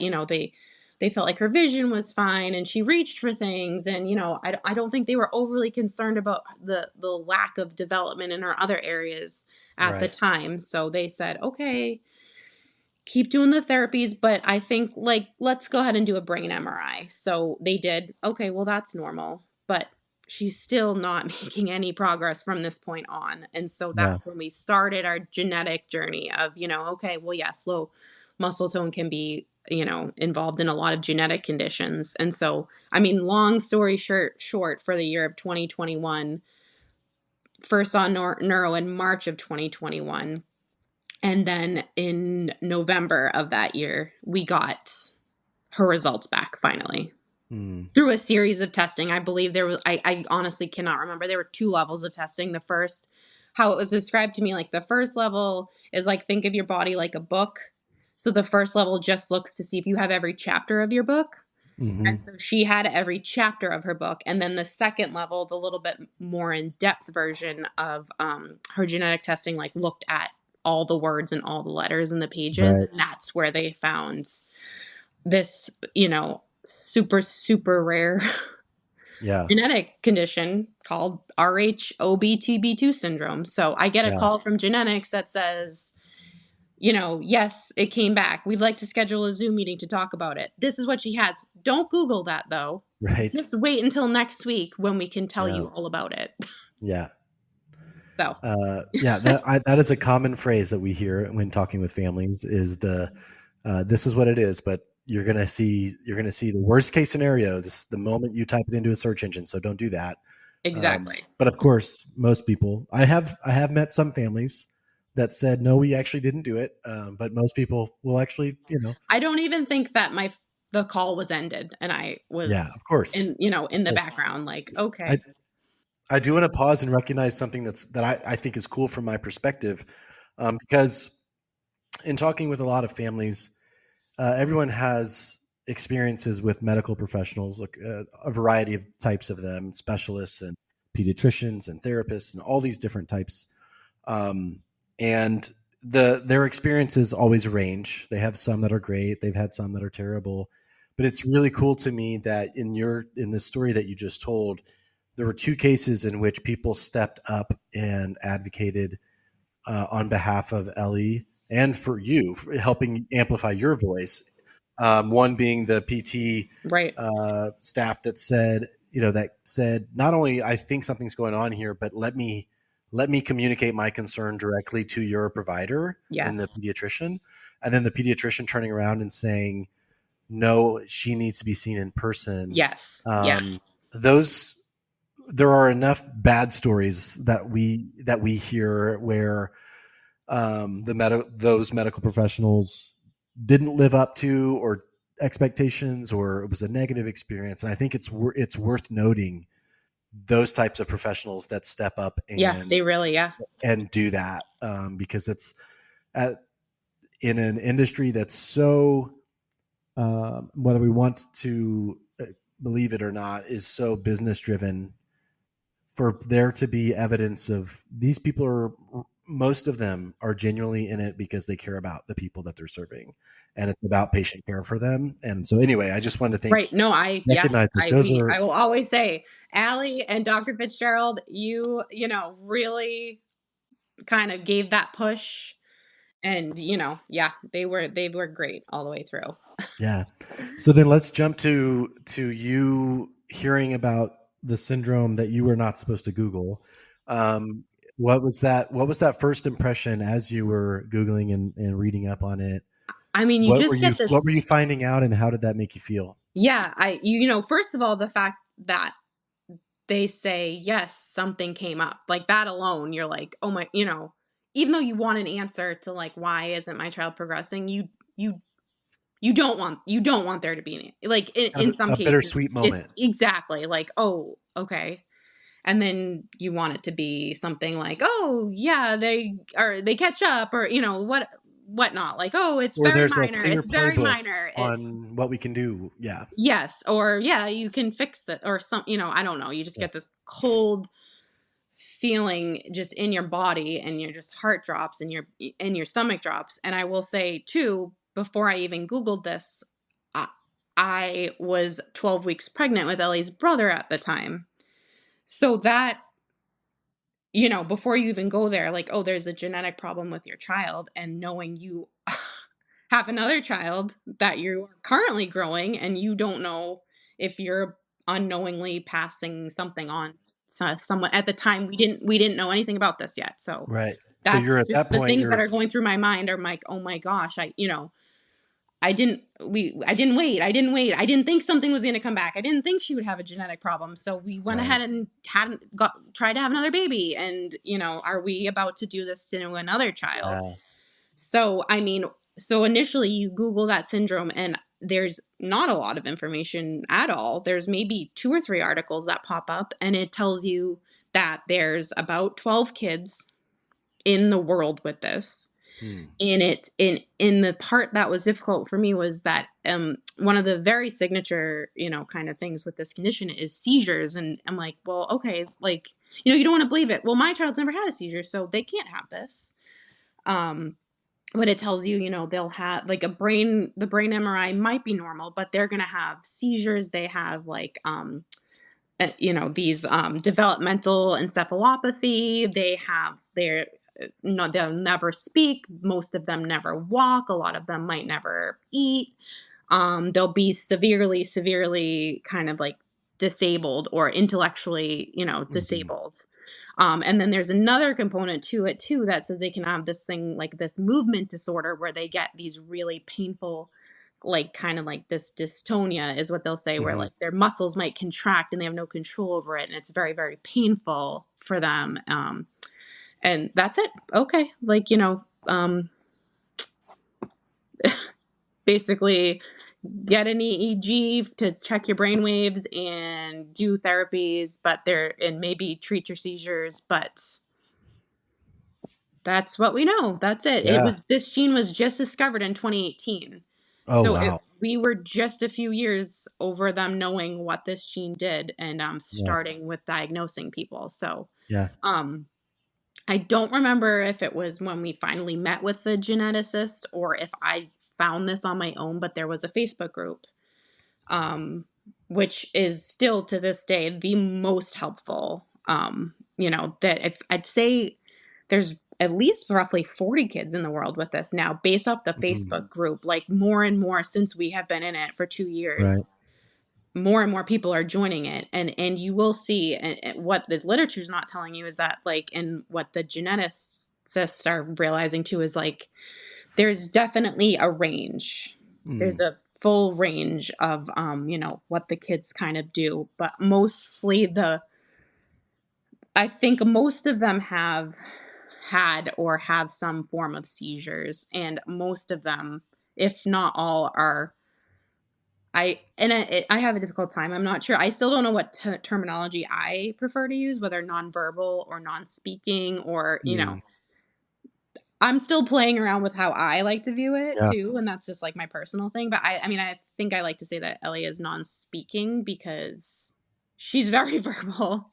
[SPEAKER 3] they felt like her vision was fine and she reached for things. And, I don't think they were overly concerned about the lack of development in her other areas at the
[SPEAKER 2] Right.
[SPEAKER 3] time. So they said, okay, keep doing the therapies, but I think, like, let's go ahead and do a brain MRI. So they did. Okay, well, that's normal, but she's still not making any progress from this point on. And so
[SPEAKER 2] Yeah.
[SPEAKER 3] that's when we started our genetic journey of, okay, well, yes, low muscle tone can be, involved in a lot of genetic conditions. And so, I mean, long story short, for the year of 2021, first saw neuro in March of 2021. And then in November of that year, we got her results back finally
[SPEAKER 2] Mm.
[SPEAKER 3] through a series of testing. I believe there was, I honestly cannot remember. There were 2 levels of testing. The first, how it was described to me, like the first level is like, think of your body like a book. So the first level just looks to see if you have every chapter of your book.
[SPEAKER 2] Mm-hmm.
[SPEAKER 3] And so she had every chapter of her book. And then the second level, the little bit more in-depth version of her genetic testing, like looked at all the words and all the letters in the pages.
[SPEAKER 2] Right.
[SPEAKER 3] And that's where they found this, super, super rare
[SPEAKER 2] Yeah.
[SPEAKER 3] genetic condition called RHOBTB2 syndrome. So I get a
[SPEAKER 2] Yeah.
[SPEAKER 3] call from genetics that says, yes, it came back. We'd like to schedule a Zoom meeting to talk about it. This is what she has. Don't Google that, though.
[SPEAKER 2] Right.
[SPEAKER 3] Just wait until next week when we can tell
[SPEAKER 2] Yeah.
[SPEAKER 3] you all about it.
[SPEAKER 2] Yeah.
[SPEAKER 3] So,
[SPEAKER 2] Yeah, that is a common phrase that we hear when talking with families is this is what it is, but you're gonna see the worst case scenario the moment you type it into a search engine. So don't do that.
[SPEAKER 3] exactly.
[SPEAKER 2] But of course, most people I have met some families that said no, we actually didn't do it. But most people will actually,
[SPEAKER 3] I don't even think that the call was ended, and I was
[SPEAKER 2] yeah, of course,
[SPEAKER 3] in the
[SPEAKER 2] Of course.
[SPEAKER 3] background, like, okay.
[SPEAKER 2] I do want to pause and recognize something that I think is cool from my perspective, because in talking with a lot of families, everyone has experiences with medical professionals, like a variety of types of them, specialists and pediatricians and therapists and all these different types. And their experiences always range. They have some that are great. They've had some that are terrible, but it's really cool to me that in the story that you just told, there were 2 cases in which people stepped up and advocated on behalf of Ellie and for you, for helping amplify your voice. One being the PT
[SPEAKER 3] Right.
[SPEAKER 2] staff that said, not only I think something's going on here, but let me communicate my concern directly to your provider and the
[SPEAKER 3] Yes.
[SPEAKER 2] pediatrician, and then the pediatrician turning around and saying, no, she needs to be seen in person.
[SPEAKER 3] Yes. Yeah.
[SPEAKER 2] There are enough bad stories that we hear where those medical professionals didn't live up to or expectations, or it was a negative experience. And I think it's worth noting those types of professionals that step up
[SPEAKER 3] Yeah. They really, yeah.
[SPEAKER 2] and do that, because it's in an industry that's so, whether we want to believe it or not, is so business driven, for there to be evidence of these people are, most of them are genuinely in it because they care about the people that they're serving, and it's about patient care for them. And so anyway, I just wanted to
[SPEAKER 3] Right. No,
[SPEAKER 2] recognize that those are,
[SPEAKER 3] I will always say, Allie and Dr. Fitzgerald, really kind of gave that push. And, yeah, they were great all the way through.
[SPEAKER 2] yeah. So then let's jump to you hearing about the syndrome that you were not supposed to Google. Um, what was that? What was that first impression as you were Googling and reading up on it?
[SPEAKER 3] I mean, you just get
[SPEAKER 2] What were you
[SPEAKER 3] this.
[SPEAKER 2] finding out, and how did that make you feel?
[SPEAKER 3] Yeah, first of all, the fact that they say, yes, something came up, like that alone, you're like, oh my, even though you want an answer to like, why isn't my child progressing? You you don't want there to be any, like
[SPEAKER 2] Kind
[SPEAKER 3] in
[SPEAKER 2] of
[SPEAKER 3] some
[SPEAKER 2] a
[SPEAKER 3] cases,
[SPEAKER 2] bittersweet moment.
[SPEAKER 3] it's exactly like, oh, okay. And then you want it to be something like, oh yeah, they catch up, or whatnot. Like, oh, it's
[SPEAKER 2] Or
[SPEAKER 3] very
[SPEAKER 2] there's a
[SPEAKER 3] minor.
[SPEAKER 2] clear
[SPEAKER 3] It's very
[SPEAKER 2] playbook
[SPEAKER 3] minor.
[SPEAKER 2] on what we can do. Yeah.
[SPEAKER 3] Yes, or yeah, you can fix that, or I don't know. You just
[SPEAKER 2] Yeah.
[SPEAKER 3] get this cold feeling just in your body, and your just heart drops, and your stomach drops. And I will say too, before I even Googled this, I, I was 12 weeks pregnant with Ellie's brother at the time. So that, before you even go there, like, oh, there's a genetic problem with your child, and knowing you have another child that you're currently growing, and you don't know if you're unknowingly passing something on to someone. At the time, we didn't know anything about this yet. So
[SPEAKER 2] Right. So
[SPEAKER 3] that's
[SPEAKER 2] you're at
[SPEAKER 3] just
[SPEAKER 2] that
[SPEAKER 3] the
[SPEAKER 2] point,
[SPEAKER 3] things that
[SPEAKER 2] you're,
[SPEAKER 3] are going through my mind are like, oh my gosh, I didn't wait. I didn't wait. I didn't think something was going to come back. I didn't think she would have a genetic problem. So we went
[SPEAKER 2] right.
[SPEAKER 3] ahead and hadn't tried to have another baby. And, are we about to do this to another child?
[SPEAKER 2] Yeah.
[SPEAKER 3] So, I mean, so initially you Google that syndrome, and there's not a lot of information at all. There's maybe 2 or 3 articles that pop up, and it tells you that there's about 12 kids in the world with this.
[SPEAKER 2] Hmm.
[SPEAKER 3] And in the part that was difficult for me was that one of the very signature, kind of things with this condition is seizures. And I'm like, well, okay, like, you don't want to believe it. Well, my child's never had a seizure, so they can't have this. But it tells you, they'll have like the brain MRI might be normal, but they're going to have seizures. They have like, these developmental encephalopathy. They'll never speak. Most of them never walk. A lot of them might never eat. They'll be severely kind of like disabled, or intellectually,
[SPEAKER 2] Mm-hmm.
[SPEAKER 3] disabled. And then there's another component to it too that says they can have this thing like this movement disorder, where they get these really painful, like kind of like this dystonia is what they'll say, where
[SPEAKER 2] Mm-hmm.
[SPEAKER 3] like their muscles might contract and they have no control over it, and it's very, very painful for them. And that's it. Okay, like, basically get an EEG to check your brain waves and do therapies, and maybe treat your seizures, but that's what we know. That's it.
[SPEAKER 2] Yeah.
[SPEAKER 3] This gene was just discovered in 2018.
[SPEAKER 2] Oh,
[SPEAKER 3] So
[SPEAKER 2] wow.
[SPEAKER 3] we were just a few years over them knowing what this gene did, and
[SPEAKER 2] Yeah.
[SPEAKER 3] starting with diagnosing people. So
[SPEAKER 2] Yeah.
[SPEAKER 3] um I don't remember if it was when we finally met with the geneticist, or if I found this on my own, but there was a Facebook group, which is still to this day the most helpful. That if I'd say there's at least roughly 40 kids in the world with this now, based off the
[SPEAKER 2] Mm-hmm.
[SPEAKER 3] Facebook group, like more and more since we have been in it for 2 years.
[SPEAKER 2] Right.
[SPEAKER 3] More and more people are joining it, and you will see, and what the literature is not telling you is that, like, and what the geneticists are realizing too is like there's definitely a range.
[SPEAKER 2] Mm.
[SPEAKER 3] There's a full range of what the kids kind of do, but mostly I think most of them have had or have some form of seizures, and most of them, if not all, are. I have a difficult time. I'm not sure. I still don't know what terminology I prefer to use, whether nonverbal or non-speaking, or
[SPEAKER 2] Mm.
[SPEAKER 3] I'm still playing around with how I like to view it
[SPEAKER 2] Yeah.
[SPEAKER 3] too, and that's just like my personal thing. But I mean, I think I like to say that Ellie is non-speaking because she's very verbal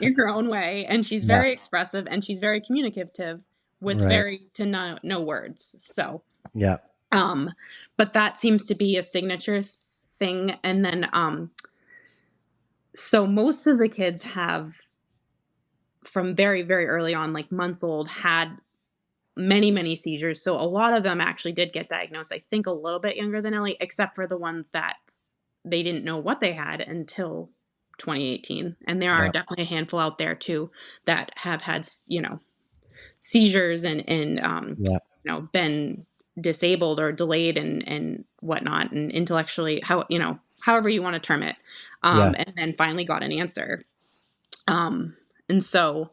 [SPEAKER 3] in her own way, and she's
[SPEAKER 2] Yeah.
[SPEAKER 3] very expressive, and she's very communicative with
[SPEAKER 2] Right.
[SPEAKER 3] very to no words. So,
[SPEAKER 2] Yeah.
[SPEAKER 3] but that seems to be a signature thing. And then, so most of the kids have, from very, very early on, like months old, had many seizures. So a lot of them actually did get diagnosed, I think a little bit younger than Ellie, except for the ones that they didn't know what they had until 2018. And there are
[SPEAKER 2] Yeah.
[SPEAKER 3] definitely a handful out there too that have had, seizures and
[SPEAKER 2] Yeah.
[SPEAKER 3] been disabled or delayed and whatnot, and intellectually, however you want to term it,
[SPEAKER 2] Yeah.
[SPEAKER 3] and then finally got an answer. And so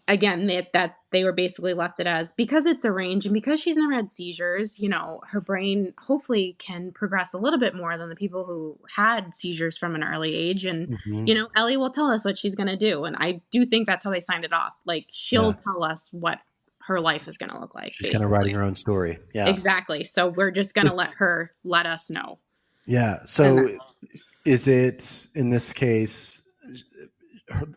[SPEAKER 3] again, that they were basically left it as, because it's a range and because she's never had seizures, her brain hopefully can progress a little bit more than the people who had seizures from an early age. And,
[SPEAKER 2] Hmm.
[SPEAKER 3] Ellie will tell us what she's going to do. And I do think that's how they signed it off. Like, she'll
[SPEAKER 2] Yeah.
[SPEAKER 3] tell us what her life is going to look like,
[SPEAKER 2] She's kind of writing
[SPEAKER 3] basically.
[SPEAKER 2] her own story. Yeah.
[SPEAKER 3] Exactly. So we're just going to let us know.
[SPEAKER 2] Yeah. So is it, in this case,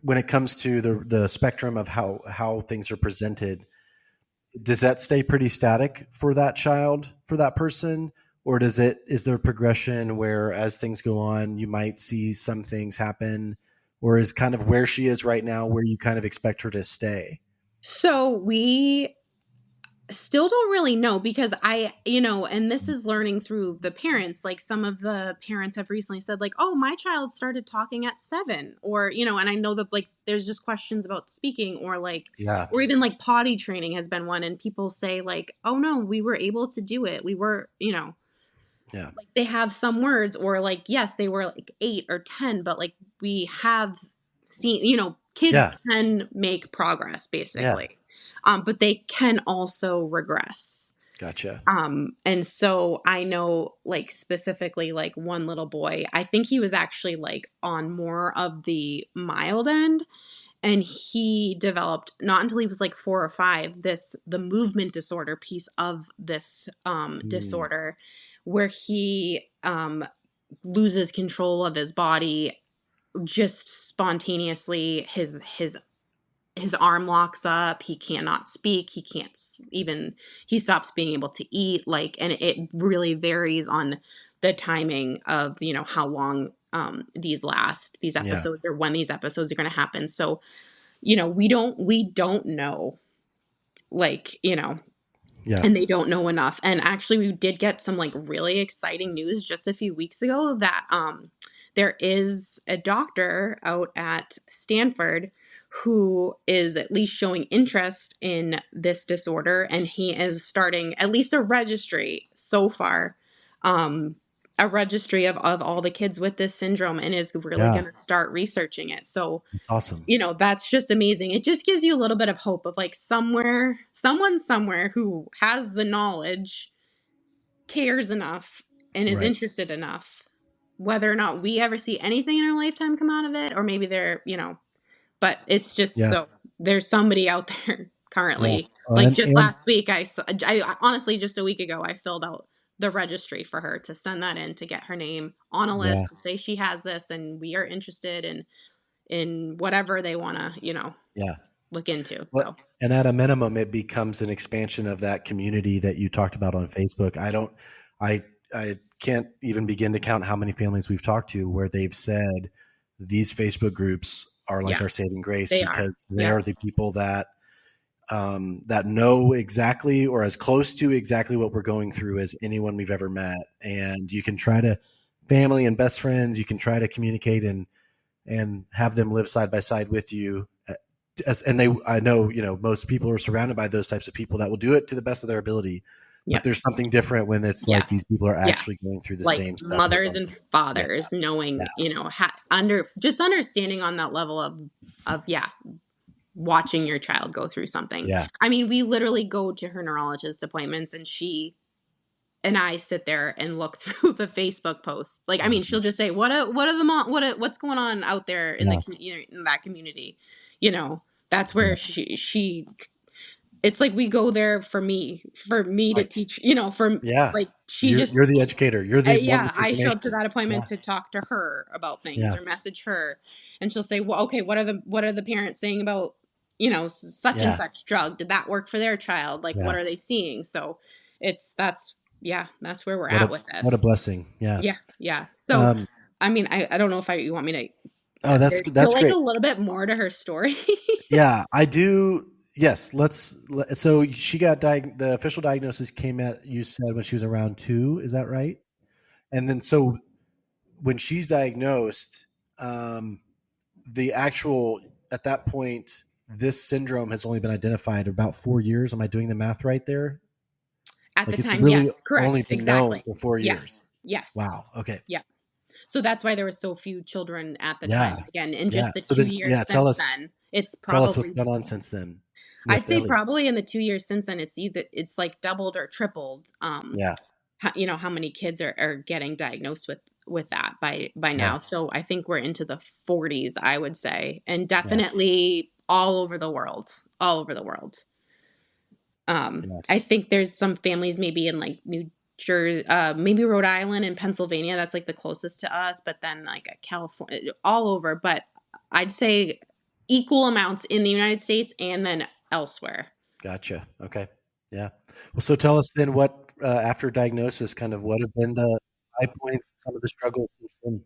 [SPEAKER 2] when it comes to the spectrum of how things are presented, does that stay pretty static for that child, for that person? Or is there progression where as things go on, you might see some things happen, or is kind of where she is right now, where you kind of expect her to stay?
[SPEAKER 3] So we still don't really know, because and this is learning through the parents. Like, some of the parents have recently said, like, oh, my child started talking at 7, or, and I know that, like, there's just questions about speaking, or like,
[SPEAKER 2] Yeah.
[SPEAKER 3] or even like potty training has been one. And people say, like, oh no, we were able to do it. We were,
[SPEAKER 2] Yeah.
[SPEAKER 3] like, they have some words, or like, yes, they were like 8 or 10, but like, we have seen, kids
[SPEAKER 2] Yeah.
[SPEAKER 3] can make progress,
[SPEAKER 2] Yeah.
[SPEAKER 3] basically. But they can also regress.
[SPEAKER 2] Gotcha.
[SPEAKER 3] And so I know, like, specifically, like, one little boy, I think he was actually like on more of the mild end, and he developed, not until he was like 4 or 5, the movement disorder piece of this disorder, where he loses control of his body just spontaneously. His arm locks up. He cannot speak. He can't even, he stops being able to eat. Like, and it really varies on the timing of, how long these episodes, or when these episodes are going to happen. So, we don't know, like, and they don't know enough. And actually, we did get some, like, really exciting news just a few weeks ago that there is a doctor out at Stanford who is at least showing interest in this disorder, and he is starting at least a registry so far, a registry of all the kids with this syndrome, and is really going to start researching it. So
[SPEAKER 2] It's awesome.
[SPEAKER 3] that's just amazing. It just gives you a little bit of hope of, like, someone somewhere who has the knowledge, cares enough, and is interested enough, whether or not we ever see anything in our lifetime come out of it, or maybe they're, but it's just, so there's somebody out there currently. Like, just last week, I honestly, just a week ago, I filled out the registry for her to send that in, to get her name on a list, to say she has this and we are interested in whatever they want to, look into.
[SPEAKER 2] Well,
[SPEAKER 3] So,
[SPEAKER 2] and at a minimum, it becomes an expansion of that community that you talked about on Facebook. I can't even begin to count how many families we've talked to where they've said these Facebook groups are like our saving grace, because they are the people that know exactly, or as close to exactly, what we're going through as anyone we've ever met. And you can try to, family and best friends, you can try to communicate and have them live side by side with you. I know, most people are surrounded by those types of people that will do it to the best of their ability. But there's something different when it's like these people are actually going through the same stuff.
[SPEAKER 3] Mothers and fathers knowing, just understanding on that level of watching your child go through something.
[SPEAKER 2] Yeah.
[SPEAKER 3] I mean, we literally go to her neurologist appointments, and she and I sit there and look through the Facebook posts. Like, I mean, she'll just say, what's going on out there in in that community? That's where she it's like we go there for me to
[SPEAKER 2] Right.
[SPEAKER 3] teach, you know, for
[SPEAKER 2] Yeah.
[SPEAKER 3] like she just
[SPEAKER 2] You're the educator. You're the one
[SPEAKER 3] yeah,
[SPEAKER 2] with the
[SPEAKER 3] I show up to
[SPEAKER 2] information.
[SPEAKER 3] that
[SPEAKER 2] Yeah.
[SPEAKER 3] appointment to talk to her about things
[SPEAKER 2] Yeah.
[SPEAKER 3] or message her, and she'll say, "Well, okay, what are the parents saying about, you know, such and
[SPEAKER 2] Yeah.
[SPEAKER 3] such drug? Did that work for their child? Like, what
[SPEAKER 2] Yeah.
[SPEAKER 3] are they seeing?" So that's yeah, that's where we're
[SPEAKER 2] What
[SPEAKER 3] at
[SPEAKER 2] a
[SPEAKER 3] with
[SPEAKER 2] what a
[SPEAKER 3] this.
[SPEAKER 2] blessing. Yeah.
[SPEAKER 3] Yeah, yeah. So,
[SPEAKER 2] Um,
[SPEAKER 3] I mean, I don't know if you want me to.
[SPEAKER 2] oh,
[SPEAKER 3] There's still
[SPEAKER 2] that's
[SPEAKER 3] like a
[SPEAKER 2] great.
[SPEAKER 3] little bit more to her story.
[SPEAKER 2] Yeah, I do. Yes, so she got the official diagnosis came at, you said, when she was around 2, is that right? And then so when she's diagnosed, um, the actual, at that point, this syndrome has only been identified about 4 years. Am I doing the math right there?
[SPEAKER 3] At the
[SPEAKER 2] Like, it's
[SPEAKER 3] time,
[SPEAKER 2] really
[SPEAKER 3] yes,
[SPEAKER 2] only
[SPEAKER 3] correct,
[SPEAKER 2] been known
[SPEAKER 3] exactly.
[SPEAKER 2] for 4 years.
[SPEAKER 3] Yes, yes,
[SPEAKER 2] Wow. Okay.
[SPEAKER 3] yeah. So that's why there were so few children at the
[SPEAKER 2] Yeah.
[SPEAKER 3] time. Again, in
[SPEAKER 2] Yeah.
[SPEAKER 3] just the
[SPEAKER 2] So
[SPEAKER 3] two
[SPEAKER 2] then,
[SPEAKER 3] years
[SPEAKER 2] yeah,
[SPEAKER 3] since then, it's
[SPEAKER 2] tell us what's
[SPEAKER 3] probably,
[SPEAKER 2] gone on since then
[SPEAKER 3] I'd
[SPEAKER 2] with
[SPEAKER 3] say
[SPEAKER 2] Ellie.
[SPEAKER 3] probably in the 2 years since then, it's like doubled or tripled.
[SPEAKER 2] Yeah.
[SPEAKER 3] You know how many kids are getting diagnosed with that by
[SPEAKER 2] Yeah.
[SPEAKER 3] now. So I think we're into the 40s, I would say, and
[SPEAKER 2] Yeah.
[SPEAKER 3] definitely all over the world, all over the world.
[SPEAKER 2] Yeah.
[SPEAKER 3] I think there's some families maybe in like New Jersey, maybe Rhode Island and Pennsylvania. That's like the closest to us, but then like California, all over. But I'd say equal amounts in the United States and then elsewhere.
[SPEAKER 2] Gotcha. Okay. Yeah. Well, so tell us then what, after diagnosis, kind of what have been the high points, some of the struggles since then?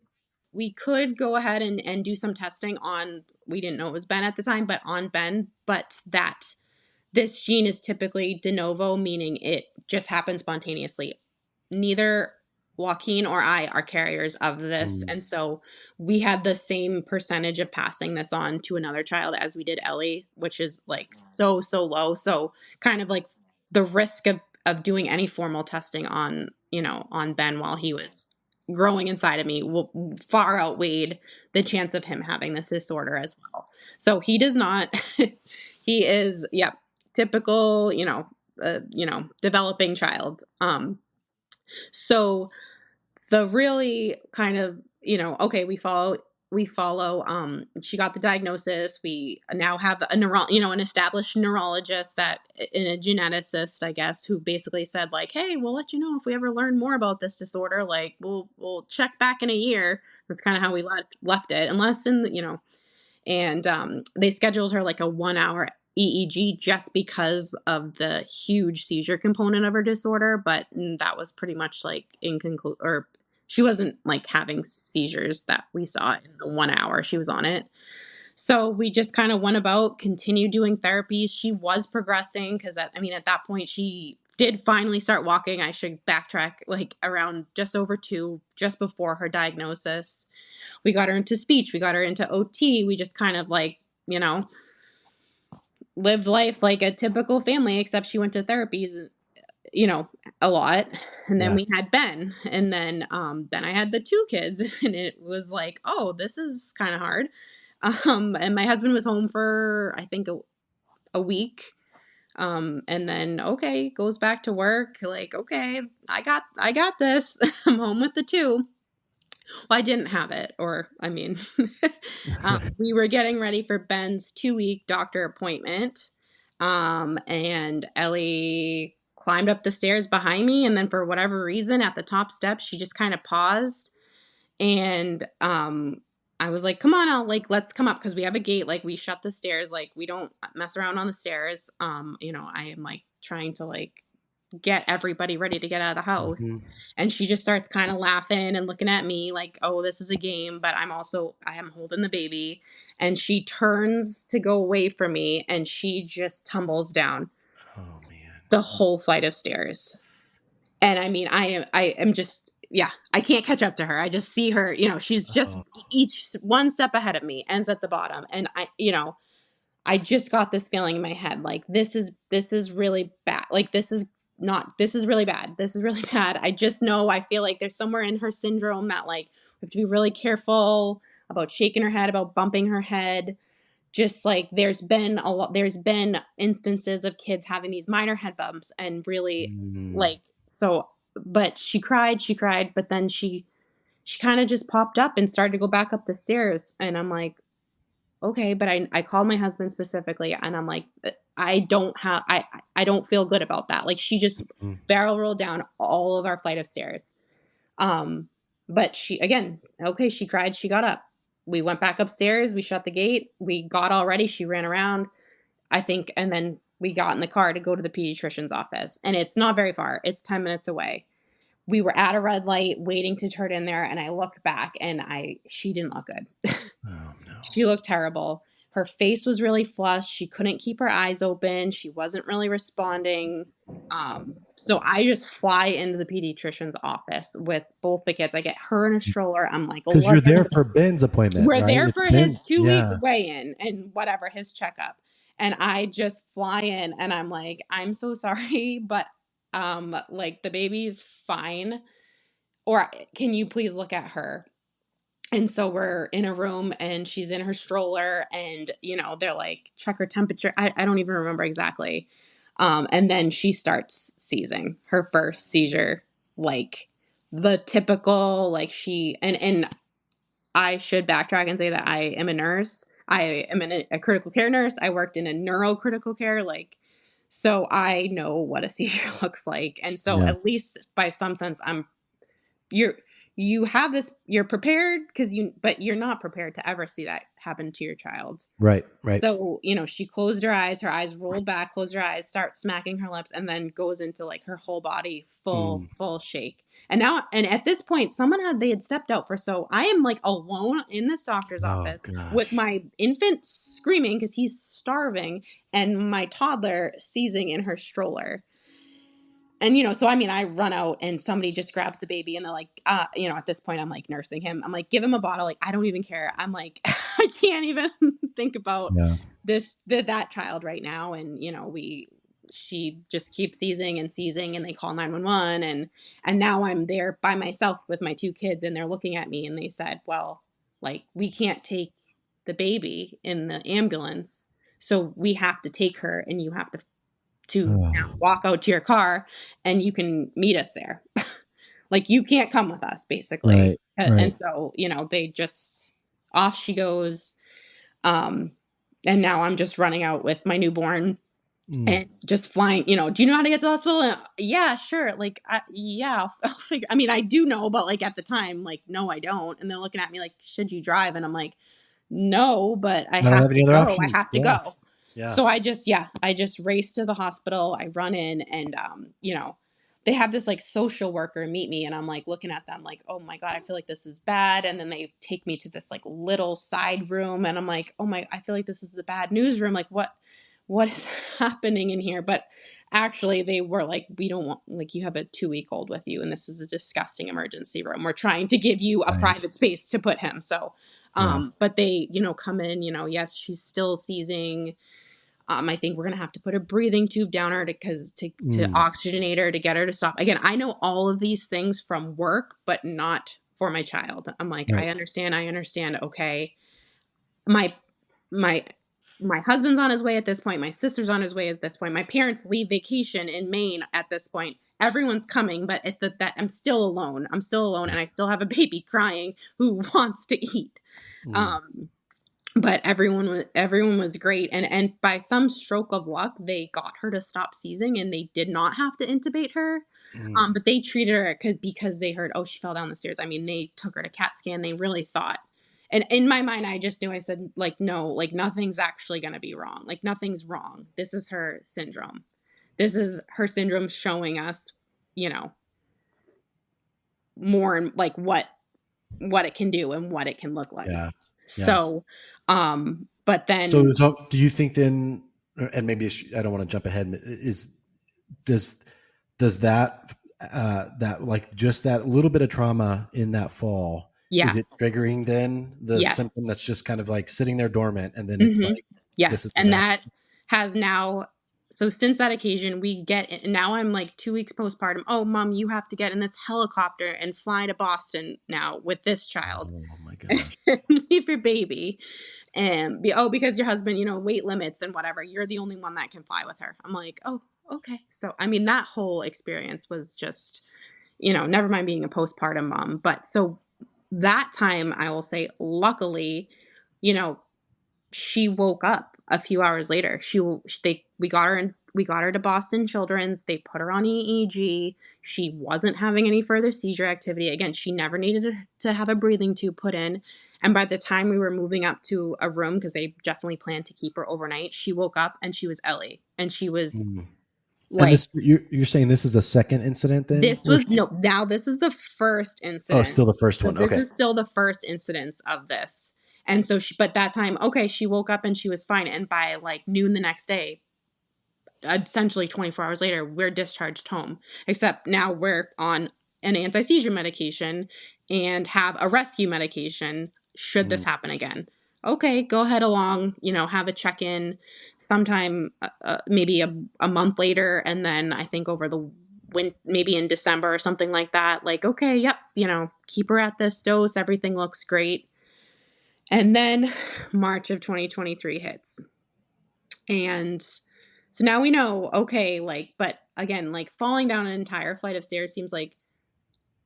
[SPEAKER 3] We could go ahead and do some testing on, we didn't know it was Ben at the time, but on Ben, but that this gene is typically de novo, meaning it just happens spontaneously. Neither Joaquin or I are carriers of this.
[SPEAKER 2] Mm,
[SPEAKER 3] And so we had the same percentage of passing this on to another child as we did Ellie, which is like so low. So kind of like the risk of doing any formal testing on, you know, on Ben while he was growing inside of me far outweighed the chance of him having this disorder as well. So he does not. He is, yep, typical, you know, developing child. So the really kind of, you know, okay, we follow she got the diagnosis. We now have an established neurologist that in a geneticist, I guess, who basically said like, hey, we'll let you know if we ever learn more about this disorder, like we'll check back in a year. That's kind of how we left it, unless you know. And they scheduled her like a 1 hour EEG just because of the huge seizure component of her disorder, but that was pretty much like inconclusive, or she wasn't like having seizures that we saw in the 1 hour she was on it. So we just kind of went about, continued doing therapies. She was progressing because, I mean, at that point, she did finally start walking. I should backtrack, like around just over 2, just before her diagnosis. We got her into speech. We got her into OT. We just kind of like, you know, lived life like a typical family, except she went to therapies, you know, a lot. And then
[SPEAKER 2] yeah.
[SPEAKER 3] we had Ben. And then I had the 2 kids. And it was like, oh, this is kind of hard. And my husband was home for, I think, a week. And then, okay, goes back to work. Like, okay, I got this. I'm home with the 2. Well, I didn't have it, or I mean, we were getting ready for Ben's 2-week doctor appointment, and Ellie climbed up the stairs behind me, and then for whatever reason, at the top step, she just kind of paused, and I was like, "Come on, let's come up because we have a gate. Like, we shut the stairs. Like, we don't mess around on the stairs." You know, I am like trying to like get everybody ready to get out of the house.
[SPEAKER 2] Mhm.
[SPEAKER 3] And she just starts kind of laughing and looking at me like, oh, this is a game, but I am holding the baby. And she turns to go away from me and she just tumbles down
[SPEAKER 2] Oh man.
[SPEAKER 3] the whole flight of stairs. And I mean, I am just, yeah, I can't catch up to her. I just see her, you know, she's just
[SPEAKER 2] Oh,
[SPEAKER 3] each one step ahead of me, ends at the bottom. And I just got this feeling in my head like this is really bad. Like this is really bad. This is really bad. I just know I feel like there's somewhere in her syndrome that like we have to be really careful about shaking her head, about bumping her head. Just like there's been instances of kids having these minor head bumps and really
[SPEAKER 2] mm,
[SPEAKER 3] like so but she cried, but then she kind of just popped up and started to go back up the stairs and I'm like, okay, but I called my husband specifically and I'm like, I don't feel good about that. Like she just
[SPEAKER 2] Mm.
[SPEAKER 3] barrel rolled down all of our flight of stairs. But she, again, okay, she cried, she got up. We went back upstairs, we shut the gate, we got all ready, she ran around, I think, and then we got in the car to go to the pediatrician's office. And it's not very far, it's 10 minutes away. We were at a red light waiting to turn in there, and I looked back and she didn't look good.
[SPEAKER 2] Oh no.
[SPEAKER 3] She looked terrible. Her face was really flushed. She couldn't keep her eyes open. She wasn't really responding. So I just fly into the pediatrician's office with both the kids. I get her in a stroller. I'm like,
[SPEAKER 4] Because you're there for Ben's appointment,
[SPEAKER 3] we're
[SPEAKER 4] right?
[SPEAKER 3] there
[SPEAKER 4] It's
[SPEAKER 3] for
[SPEAKER 4] Ben,
[SPEAKER 3] his 2-week
[SPEAKER 4] yeah.
[SPEAKER 3] weigh-in and whatever, his checkup. And I just fly in and I'm like, I'm so sorry, but like the baby's fine. Or can you please look at her? And so we're in a room and she's in her stroller and, they're like, check her temperature. I don't even remember exactly. And then she starts seizing her first seizure, like the typical, like and I should backtrack and say that I am a nurse. I am a critical care nurse. I worked in a neurocritical care, so I know what a seizure looks like. And so
[SPEAKER 4] Yeah.
[SPEAKER 3] at least by some sense, you have this, you're prepared but you're not prepared to ever see that happen to your child.
[SPEAKER 4] Right.
[SPEAKER 3] So, she closed her eyes rolled back, closed her eyes, starts smacking her lips, and then goes into like her whole body full shake. And at this point, they had stepped out so I am like alone in this doctor's office with my infant screaming because he's starving and my toddler seizing in her stroller. And, so, I run out and somebody just grabs the baby and they're like, at this point, I'm like nursing him. I'm like, give him a bottle. Like, I don't even care. I'm like, I can't even think about that child right now. And, she just keeps seizing and they call 911. And now I'm there by myself with my 2 kids and they're looking at me and they said, well, like, we can't take the baby in the ambulance. So we have to take her and you have to walk out to your car and you can meet us there. Like you can't come with us basically.
[SPEAKER 4] Right.
[SPEAKER 3] And so, they just, off she goes. And now I'm just running out with my newborn and just flying, do you know how to get to the hospital? And, yeah, sure. Like, I'll figure, I do know, but like at the time, like, no, I don't. And they're looking at me like, should you drive? And I'm like, no, but I have to go. I have to go.
[SPEAKER 2] Yeah.
[SPEAKER 3] So I just race to the hospital. I run in and, they have this like social worker meet me and I'm like looking at them like, oh my God, I feel like this is bad. And then they take me to this like little side room and I'm like, oh my, I feel like this is the bad news room. Like what is happening in here? But actually they were like, we don't want, like, you have a 2-week-old with you and this is a disgusting emergency room. We're trying to give you a private space to put him. So, but they, come in, yes, she's still seizing. I think we're going to have to put a breathing tube down her to oxygenate her to get her to stop. Again, I know all of these things from work, but not for my child. I'm like, I understand. Okay. My husband's on his way at this point. My sister's on his way at this point. My parents leave vacation in Maine at this point. Everyone's coming, but I'm still alone. And I still have a baby crying who wants to eat. But everyone was great. And by some stroke of luck, they got her to stop seizing and they did not have to intubate her. But they treated her because they heard, oh, she fell down the stairs. They took her to CAT scan. They really thought. And in my mind, I just knew, I said, like, no, like nothing's actually going to be wrong. Like nothing's wrong. This is her syndrome. This is her syndrome showing us, more like what it can do and what it can look like.
[SPEAKER 2] Yeah.
[SPEAKER 3] So, but then.
[SPEAKER 2] So do you think then, and maybe I don't want to jump ahead, does that, like just that little bit of trauma in that fall, is it triggering then the symptom that's just kind of like sitting there dormant and then it's like,
[SPEAKER 3] yes. And that has now, so since that occasion now I'm like 2 weeks postpartum. Oh, Mom, you have to get in this helicopter and fly to Boston now with this child. Oh my gosh. Leave your baby. And because your husband, weight limits and whatever, you're the only one that can fly with her. I'm like, oh, okay. So, that whole experience was just, never mind being a postpartum mom. But so that time I will say, luckily, she woke up. a few hours later. We got her to Boston Children's. They put her on EEG. She wasn't having any further seizure activity. Again, she never needed to have a breathing tube put in. And by the time we were moving up to a room, because they definitely planned to keep her overnight, she woke up and she was Ellie. And she was
[SPEAKER 4] And this, you're saying this is a second incident then?
[SPEAKER 3] now this is the first incident.
[SPEAKER 2] Oh, still the first one.
[SPEAKER 3] This
[SPEAKER 2] Okay.
[SPEAKER 3] is still the first incidence of this. And so, but that time, okay, she woke up and she was fine. And by like noon the next day, essentially 24 hours later, we're discharged home. Except now we're on an anti-seizure medication and have a rescue medication should this happen again. Okay, go ahead along, have a check-in sometime, maybe a month later. And then I think over maybe in December or something like that, like, okay, yep, keep her at this dose. Everything looks great. And then March of 2023 hits. And so now we know, okay, but again, falling down an entire flight of stairs seems like,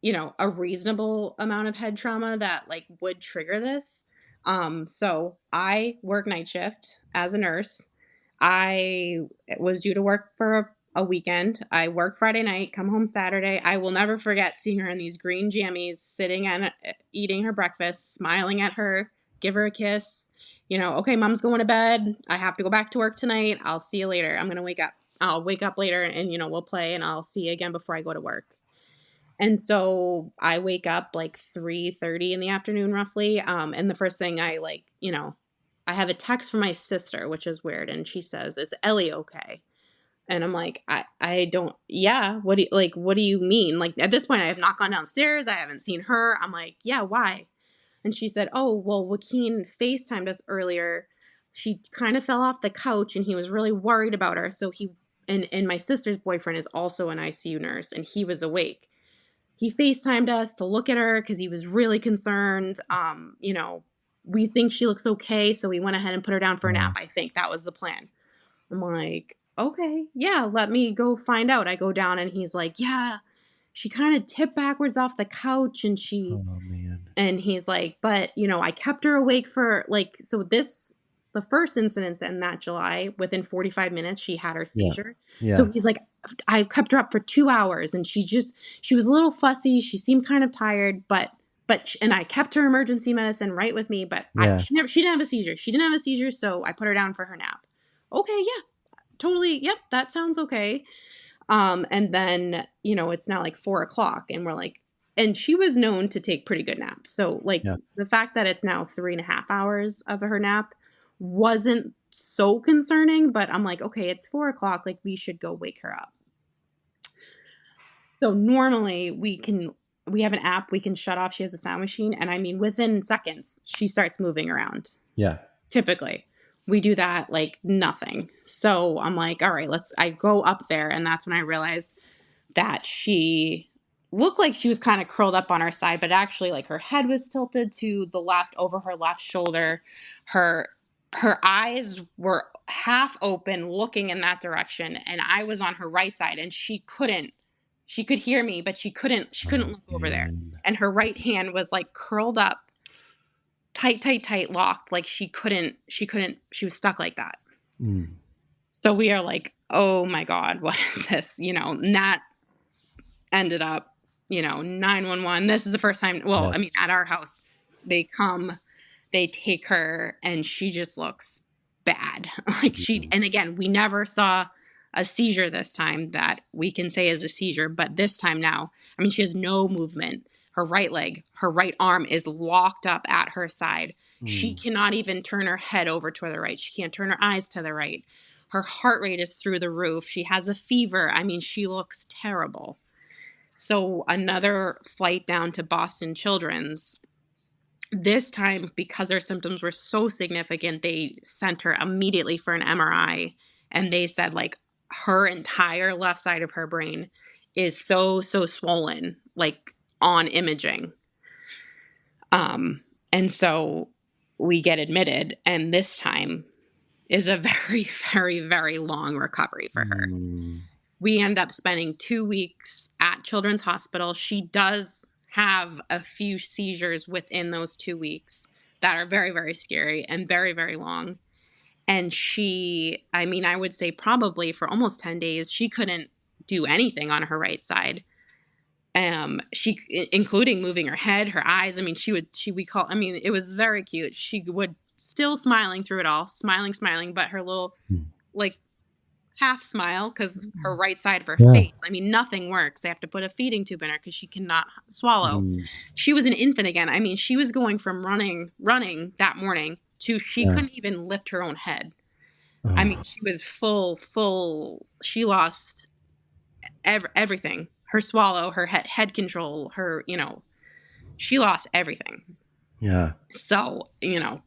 [SPEAKER 3] a reasonable amount of head trauma that would trigger this. So I work night shift as a nurse. I was due to work for a weekend. I work Friday night, come home Saturday. I will never forget seeing her in these green jammies, sitting and eating her breakfast, smiling at her, give her a kiss. Okay, mom's going to bed. I have to go back to work tonight. I'll see you later. I'm going to wake up. I'll wake up later and, we'll play and I'll see you again before I go to work. And so I wake up 3:30 in the afternoon roughly. And the first thing I I have a text from my sister, which is weird. And she says, "Is Ellie okay?" And I'm like, I don't, yeah. What do you mean? At this point I have not gone downstairs. I haven't seen her. I'm like, yeah, why? And she said, "Oh, well, Joaquin FaceTimed us earlier. She kind of fell off the couch and he was really worried about her. So and my sister's boyfriend is also an ICU nurse and he was awake. He FaceTimed us to look at her because he was really concerned. We think she looks okay. So we went ahead and put her down for a nap. I think that was the plan." I'm like, okay, yeah, let me go find out. I go down and he's like, yeah, she kind of tipped backwards off the couch and and he's like, but I kept her awake for the first incident in that July, within 45 minutes, she had her seizure.
[SPEAKER 4] Yeah.
[SPEAKER 3] So he's like, I kept her up for 2 hours and she was a little fussy. She seemed kind of tired, and I kept her emergency medicine right with me, but she didn't have a seizure. She didn't have a seizure. So I put her down for her nap. Okay. Yeah, totally. Yep. That sounds okay. And then, it's now 4:00 and we're and she was known to take pretty good naps. So the fact that it's now 3.5 hours of her nap wasn't so concerning, but I'm like, okay, it's 4:00. We should go wake her up. So normally we have an app we can shut off. She has a sound machine. And I mean, within seconds, she starts moving around.
[SPEAKER 4] Yeah.
[SPEAKER 3] Typically. We do that nothing. So I'm like, all right, I go up there. And that's when I realized that she looked like she was kind of curled up on her side, but actually her head was tilted to the left over her left shoulder. Her eyes were half open looking in that direction. And I was on her right side and she could hear me, but she couldn't look over there. And her right hand was curled up, tight, locked. She was stuck like that. So we are like, oh my God, what is this? And that ended up, 911. This is the first time, I mean, at our house, they come, they take her and she just looks bad. And again, we never saw a seizure this time that we can say is a seizure, but this time now, I mean, she has no movement. Her right leg, her right arm is locked up at her side. She cannot even turn her head over to the right. She can't turn her eyes to the right. Her heart rate is through the roof. She has a fever. I mean, she looks terrible. So another flight down to Boston Children's. This time, because her symptoms were so significant, they sent her immediately for an MRI. And they said, her entire left side of her brain is so swollen, on imaging. And so we get admitted, and this time is a very, very, very long recovery for her. We end up spending 2 weeks at Children's Hospital. She does have a few seizures within those 2 weeks that are very, very scary and very, very long. And I would say probably for almost 10 days, she couldn't do anything on her right side. Including moving her head, her eyes. It was very cute. She would still smiling through it all, smiling, but her little, like, half smile, because her right side of her
[SPEAKER 4] Yeah.
[SPEAKER 3] face, nothing works. They have to put a feeding tube in her because she cannot swallow.
[SPEAKER 4] Mm.
[SPEAKER 3] She was an infant again. She was going from running that morning to she
[SPEAKER 4] Yeah.
[SPEAKER 3] couldn't even lift her own head.
[SPEAKER 4] Oh.
[SPEAKER 3] She was full. She lost everything. Her swallow, her head control, she lost everything.
[SPEAKER 2] Yeah.
[SPEAKER 3] So,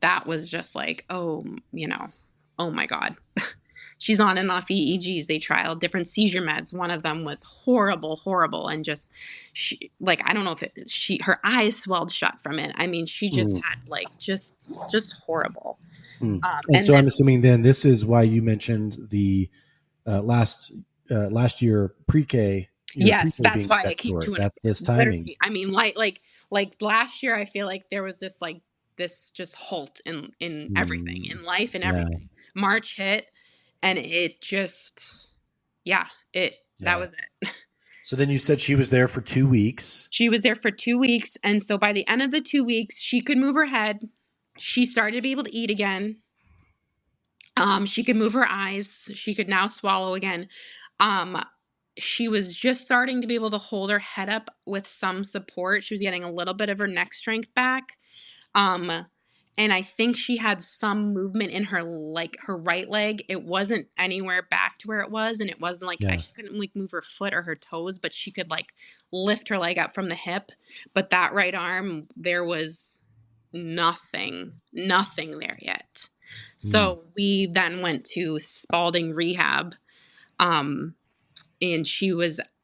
[SPEAKER 3] that was just like, oh my God. She's on and off EEGs. They trialed different seizure meds. One of them was horrible. And just, I don't know if her eyes swelled shut from it. She just had just horrible.
[SPEAKER 2] And
[SPEAKER 3] and
[SPEAKER 2] so
[SPEAKER 3] then,
[SPEAKER 2] I'm assuming then this is why you mentioned the last year pre-K.
[SPEAKER 3] yes,
[SPEAKER 2] Pre-K
[SPEAKER 3] that's
[SPEAKER 2] being
[SPEAKER 3] why
[SPEAKER 2] cut
[SPEAKER 3] it came
[SPEAKER 2] short.
[SPEAKER 3] to an
[SPEAKER 2] That's this timing.
[SPEAKER 3] like last year, I feel like there was this just halt in everything, in life and
[SPEAKER 2] Yeah.
[SPEAKER 3] everything. March hit, and it just, that was it.
[SPEAKER 2] So then you said she was there for 2 weeks.
[SPEAKER 3] She was there for 2 weeks, and so by the end of the 2 weeks, she could move her head. She started to be able to eat again. She could move her eyes. She could now swallow again. She was just starting to be able to hold her head up with some support. She was getting a little bit of her neck strength back. And I think she had some movement in her right leg. It wasn't anywhere back to where it was. And it wasn't she couldn't move her foot or her toes, but she could lift her leg up from the hip. But that right arm, there was nothing there yet. So we then went to Spalding Rehab. And she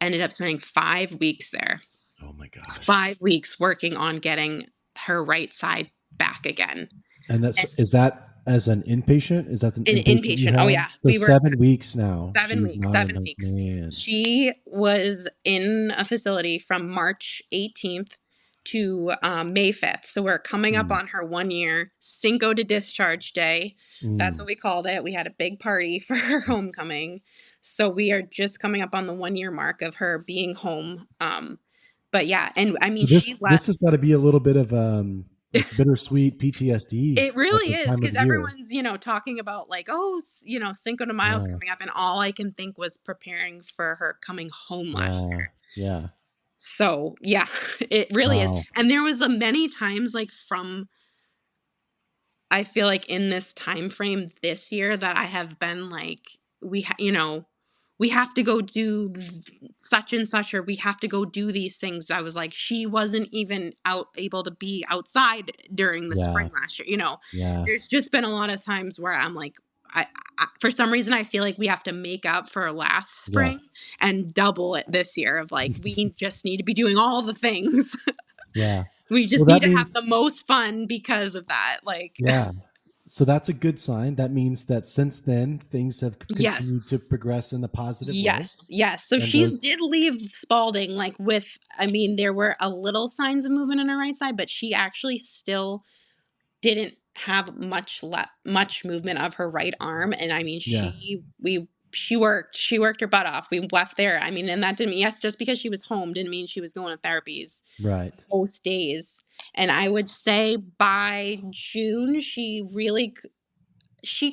[SPEAKER 3] ended up spending 5 weeks there.
[SPEAKER 2] Oh my gosh.
[SPEAKER 3] 5 weeks working on getting her right side back again.
[SPEAKER 4] And is that as an inpatient? Is that an
[SPEAKER 3] inpatient? Oh yeah.
[SPEAKER 4] So 7 weeks now.
[SPEAKER 3] 7 weeks. 7 weeks.
[SPEAKER 4] Man.
[SPEAKER 3] She was in a facility from March 18th to May 5th. So we're coming up on her 1 year Cinco de Discharge Day. That's what we called it. We had a big party for her homecoming. So we are just coming up on the 1 year mark of her being home. But yeah, and
[SPEAKER 4] this has got to be a little bit of bittersweet PTSD.
[SPEAKER 3] It really is, because everyone's talking about Cinco de Mayo's coming up, and all I can think was preparing for her coming home last year.
[SPEAKER 4] Yeah.
[SPEAKER 3] So yeah, it really is. And there was many times I feel like in this time frame this year that I have been we have to go do such and such, or we have to go do these things. I was like, she wasn't even able to be outside during the spring last year. There's just been a lot of times where I'm like, I for some reason, I feel like we have to make up for last spring and double it this year of we just need to be doing all the things.
[SPEAKER 4] Yeah.
[SPEAKER 3] We just need to have the most fun because of that.
[SPEAKER 4] Yeah. So that's a good sign. That means that since then, things have continued to progress in a positive way.
[SPEAKER 3] Yes. So she did leave Spalding there were a little signs of movement on her right side, but she actually still didn't have much movement of her right arm. And she worked her butt off. We left there. And that didn't mean, just because she was home didn't mean she was going to therapies most days. And I would say by June, she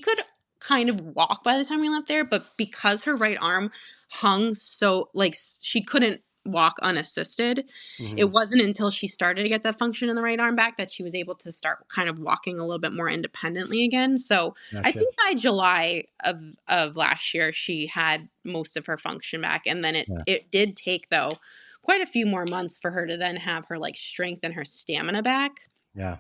[SPEAKER 3] could kind of walk by the time we left there, but because her right arm hung so she couldn't walk unassisted. It wasn't until she started to get that function in the right arm back that she was able to start kind of walking a little bit more independently again. So I think by July of last year, she had most of her function back. And then it did take, though, quite a few more months for her to then have her strength and her stamina back.
[SPEAKER 2] Yeah.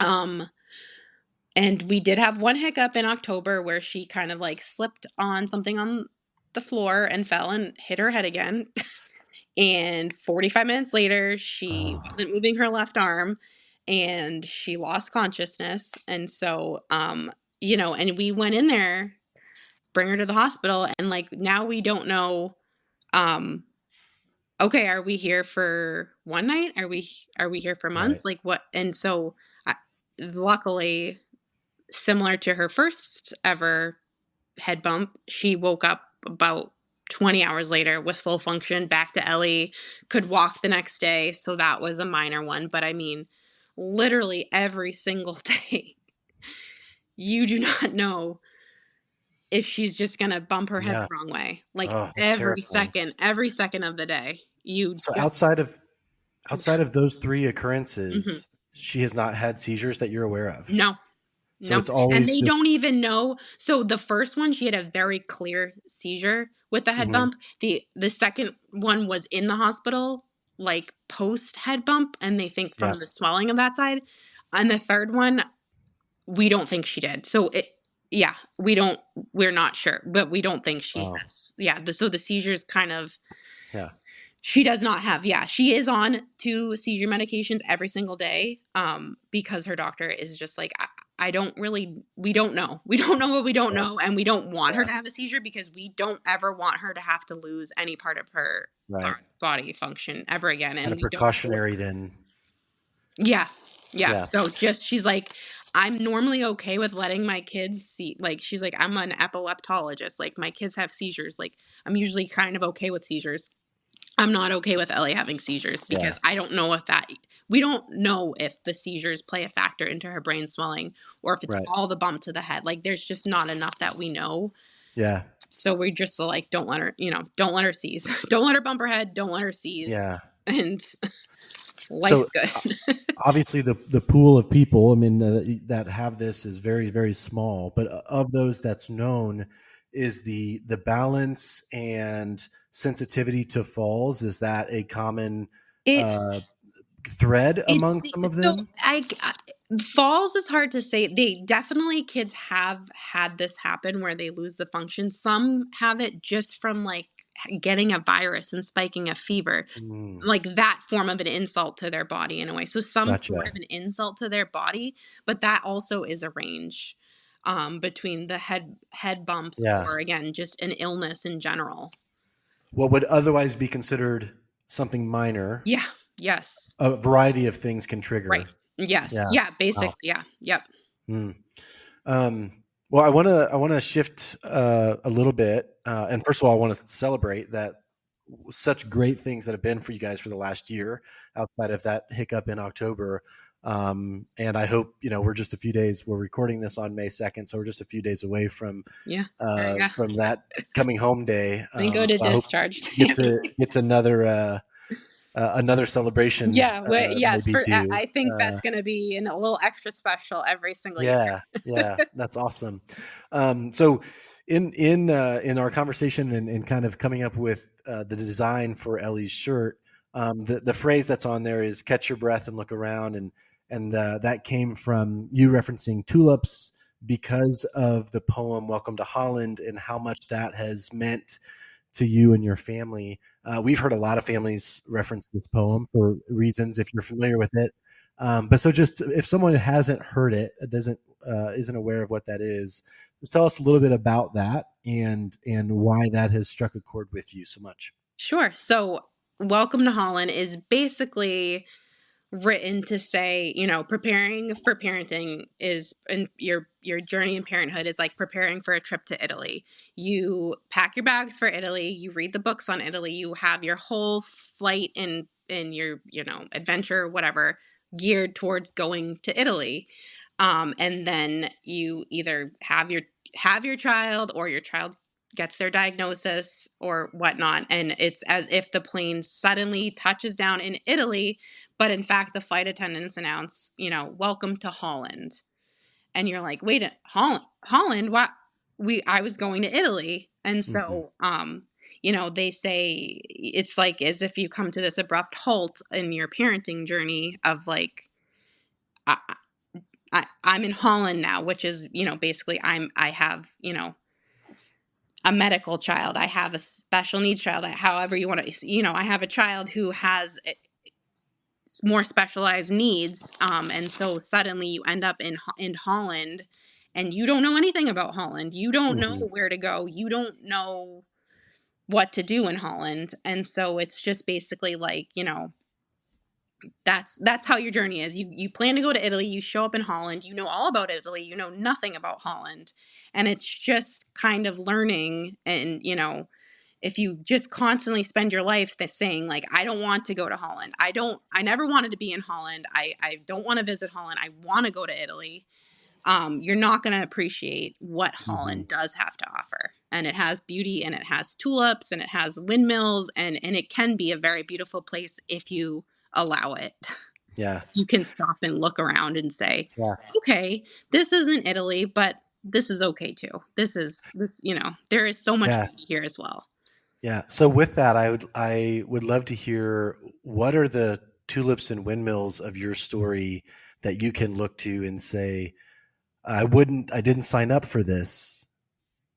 [SPEAKER 3] And we did have one hiccup in October where she kind of slipped on something on the floor and fell and hit her head again. And 45 minutes later, she wasn't moving her left arm and she lost consciousness. And so, and we went in there, bring her to the hospital. And now we don't know, okay, are we here for one night? Are we here for months? What? And so luckily similar to her first ever head bump, she woke up about 20 hours later with full function, back to Ellie, could walk the next day. So that was a minor one. But I mean, literally every single day, you do not know if she's just going to bump her head
[SPEAKER 2] Yeah.
[SPEAKER 3] the wrong way. Like
[SPEAKER 2] Oh, that's terrifying.
[SPEAKER 3] every second of the day, you
[SPEAKER 2] So
[SPEAKER 3] don't.
[SPEAKER 2] outside of those three
[SPEAKER 3] Mhm.
[SPEAKER 2] occurrences, she has not had seizures that you're aware of.
[SPEAKER 3] No,
[SPEAKER 2] So
[SPEAKER 3] no.
[SPEAKER 2] it's
[SPEAKER 3] And
[SPEAKER 2] always
[SPEAKER 3] they
[SPEAKER 2] this.
[SPEAKER 3] don't even know. So the first one, she had a very clear seizure with the head
[SPEAKER 2] Mhm.
[SPEAKER 3] bump. The second one was in the hospital, like post head bump, and they think
[SPEAKER 2] Yeah.
[SPEAKER 3] from the swelling of that side. And the third one, we don't think she did. So we're not sure, but we don't think she
[SPEAKER 2] Wow.
[SPEAKER 3] has. Yeah. So the seizures kind of,
[SPEAKER 2] Yeah.
[SPEAKER 3] she does not have. Yeah. She is on 2 seizure medications every single day. Because her doctor is just like, I don't really, we don't know. We don't know what we don't know. And we don't want her
[SPEAKER 2] Yeah.
[SPEAKER 3] to have a seizure because we don't ever want her to have to lose any part of her
[SPEAKER 2] Right.
[SPEAKER 3] body function ever again.
[SPEAKER 2] Kind
[SPEAKER 3] And
[SPEAKER 2] of
[SPEAKER 3] we don't.
[SPEAKER 2] precautionary then.
[SPEAKER 3] Yeah. Yeah.
[SPEAKER 2] Yeah.
[SPEAKER 3] So just, she's like, I'm normally okay with letting my kids see, like, she's like, I'm an epileptologist. Like, my kids have seizures. Like, I'm usually kind of okay with seizures. I'm not okay with Ellie having seizures because
[SPEAKER 2] Yeah.
[SPEAKER 3] I don't know we don't know if the seizures play a factor into her brain swelling or if it's
[SPEAKER 2] Right.
[SPEAKER 3] all the bump to the head. Like, there's just not enough that we know.
[SPEAKER 2] Yeah.
[SPEAKER 3] So we just like, don't let her, don't let her seize. Don't let her bump her head. Don't let her seize.
[SPEAKER 2] Yeah.
[SPEAKER 3] And life's
[SPEAKER 2] So
[SPEAKER 3] good.
[SPEAKER 2] obviously the pool of people, I mean, that have this is very, very small, but of those that's known, is the balance and sensitivity to falls, is that a common
[SPEAKER 3] It
[SPEAKER 2] thread among
[SPEAKER 3] It's
[SPEAKER 2] some of
[SPEAKER 3] so
[SPEAKER 2] them?
[SPEAKER 3] falls is hard to say. They definitely, kids have had this happen where they lose the function. Some have it just from like getting a virus and spiking a fever,
[SPEAKER 2] Mm,
[SPEAKER 3] like that form of an insult to their body in a way. So some sort
[SPEAKER 2] gotcha.
[SPEAKER 3] of an insult to their body, but that also is a range between the head bumps
[SPEAKER 2] Yeah.
[SPEAKER 3] or again just an illness in general.
[SPEAKER 2] What would otherwise be considered something minor,
[SPEAKER 3] Yeah. Yes.
[SPEAKER 2] a variety of things can
[SPEAKER 3] Right.
[SPEAKER 2] trigger.
[SPEAKER 3] Yes.
[SPEAKER 2] Yeah.
[SPEAKER 3] Yeah.
[SPEAKER 2] Wow.
[SPEAKER 3] Basically. Yeah. Yep.
[SPEAKER 2] Mm. Well, I want to shift a little bit, and first of all, I want to celebrate that such great things that have been for you guys for the last year, outside of that hiccup in October. And I hope we're just a few days. We're recording this on May 2nd, so we're just a few days away from
[SPEAKER 3] Yeah. There you go.
[SPEAKER 2] that coming home day.
[SPEAKER 3] Then go to
[SPEAKER 2] So I hope
[SPEAKER 3] discharge.
[SPEAKER 2] you get to another celebration.
[SPEAKER 3] Yeah, yes,
[SPEAKER 2] Maybe due.
[SPEAKER 3] I think that's gonna be a little extra special every single year.
[SPEAKER 2] Yeah, that's awesome. So in our conversation and kind of coming up with the design for Ellie's shirt, the phrase that's on there is "catch your breath and look around," and that came from you referencing tulips because of the poem "Welcome to Holland" and how much that has meant to you and your family. We've heard a lot of families reference this poem for reasons, if you're familiar with it. But so just if someone hasn't heard it, isn't aware of what that is, just tell us a little bit about that and why that has struck a chord with you so much.
[SPEAKER 3] Sure. So, Welcome to Holland is basically written to say, preparing for parenting is, and your journey in parenthood is like preparing for a trip to Italy. You pack your bags for Italy, you read the books on Italy, you have your whole flight in your, adventure, whatever, geared towards going to Italy. And then you either have your child or your child gets their diagnosis or whatnot. And it's as if the plane suddenly touches down in Italy, but in fact, the flight attendants announce, welcome to Holland. And you're like, wait, Holland? What? I was going to Italy. And
[SPEAKER 2] Mm-hmm.
[SPEAKER 3] so, they say it's like as if you come to this abrupt halt in your parenting journey of like, I'm in Holland now, which is, basically I have, a medical child. I have a special needs child, however you want to, I have a child who has more specialized needs. And so suddenly you end up in Holland and you don't know anything about Holland. You don't know
[SPEAKER 2] Mm-hmm.
[SPEAKER 3] where to go. You don't know what to do in Holland. And so it's just basically like, That's how your journey is. You plan to go to Italy, you show up in Holland, you know all about Italy, you know nothing about Holland. And it's just kind of learning. And, if you just constantly spend your life saying like, I don't want to go to Holland. I never wanted to be in Holland. I don't want to visit Holland. I want to go to Italy. You're not going to appreciate what Holland does have to offer. And it has beauty, and it has tulips, and it has windmills, and it can be a very beautiful place if you allow it.
[SPEAKER 2] Yeah.
[SPEAKER 3] You can stop and look around and say,
[SPEAKER 2] Yeah.
[SPEAKER 3] okay, this isn't Italy, but this is okay too. This, there is so much beauty here as well.
[SPEAKER 2] Yeah. So with that, I would love to hear, what are the tulips and windmills of your story that you can look to and say, I didn't sign up for this,